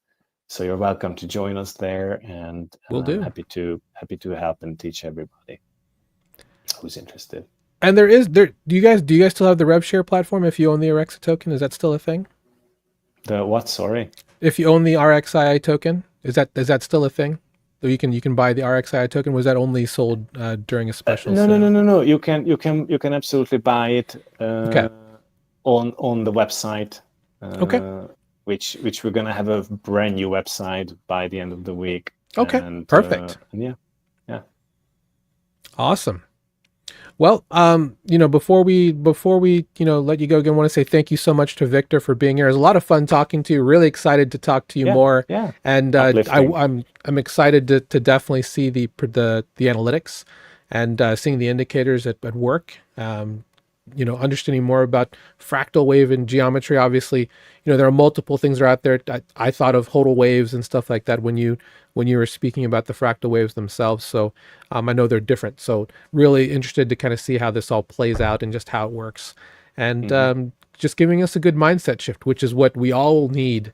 Speaker 2: So you're welcome to join us there, and I'm happy to help and teach everybody who's interested.
Speaker 1: And do you guys still have the RevShare platform if you own the Arexa token? Is that still a thing?
Speaker 2: The what? Sorry.
Speaker 1: If you own the RXII token, is that still a thing? So you can buy the RXII token. Was that only sold during a special?
Speaker 2: No. You can absolutely buy it on the website. Which we're gonna have a brand new website by the end of the week.
Speaker 1: Okay, perfect.
Speaker 2: Yeah.
Speaker 1: Awesome. Well, before we let you go again, I want to say thank you so much to Victor for being here. It was a lot of fun talking to you. Really excited to talk to you more.
Speaker 2: Yeah.
Speaker 1: And I'm excited to definitely see the analytics and seeing the indicators at work. Understanding more about fractal wave and geometry. Obviously, there are multiple things that are out there. I thought of hodl waves and stuff like that when you were speaking about the fractal waves themselves. So I know they're different. So really interested to kind of see how this all plays out and just how it works. And just giving us a good mindset shift, which is what we all need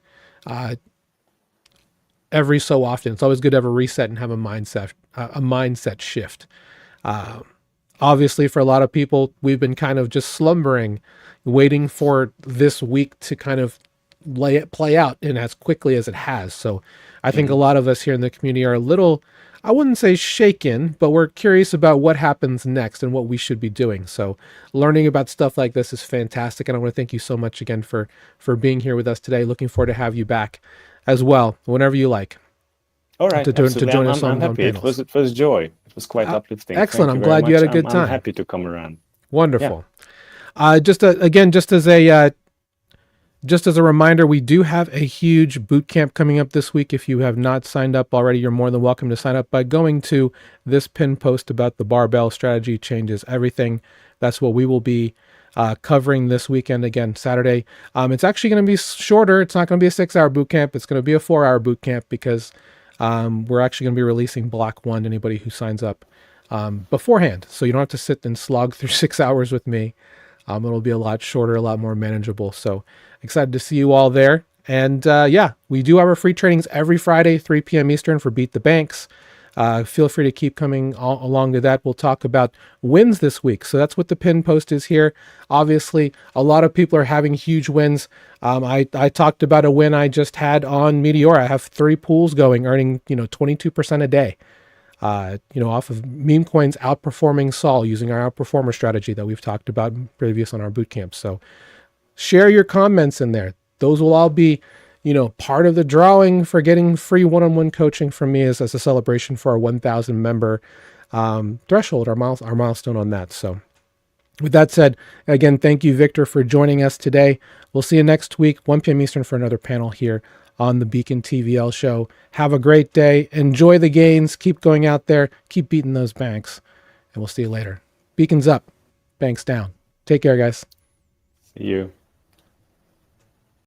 Speaker 1: every so often. It's always good to have a reset and have a mindset shift. Obviously, for a lot of people, we've been kind of just slumbering, waiting for this week to kind of play out and as quickly as it has. So I think a lot of us here in the community are a little, I wouldn't say shaken, but we're curious about what happens next and what we should be doing. So learning about stuff like this is fantastic. And I want to thank you so much again for being here with us today. Looking forward to have you back as well, whenever you like.
Speaker 2: All right.
Speaker 1: To join us on
Speaker 2: happy.
Speaker 1: Panels.
Speaker 2: It was joy. It was quite uplifting.
Speaker 1: Excellent. I'm glad you had a good time.
Speaker 2: I'm happy to come around.
Speaker 1: Wonderful. Yeah. Just as Just as a reminder, we do have a huge boot camp coming up this week. If you have not signed up already, you're more than welcome to sign up by going to this pin post about the barbell strategy changes everything. That's what we will be covering this weekend, again, Saturday. It's actually going to be shorter. It's not going to be a 6-hour boot camp. It's going to be a 4-hour boot camp because we're actually going to be releasing block 1 to anybody who signs up beforehand. So you don't have to sit and slog through 6 hours with me. It'll be a lot shorter, a lot more manageable. So excited to see you all there. And yeah, we do have our free trainings every Friday, 3 p.m. Eastern for Beat the Banks. Feel free to keep coming along to that. We'll talk about wins this week. So that's what the pin post is here. Obviously, a lot of people are having huge wins. I talked about a win I just had on Meteor. I have 3 pools going, earning 22% a day. Off of meme coins outperforming Sol using our outperformer strategy that we've talked about previous on our bootcamp. So share your comments in there. Those will all be, part of the drawing for getting free one-on-one coaching from me as a celebration for our 1,000 member threshold, our milestone on that. So with that said, again, thank you, Victor, for joining us today. We'll see you next week, 1 p.m. Eastern, for another panel here on the Beacon TVL show. Have a great day. Enjoy the gains. Keep going out there. Keep beating those banks. And we'll see you later. Beacon's up. Banks down. Take care, guys.
Speaker 2: See you.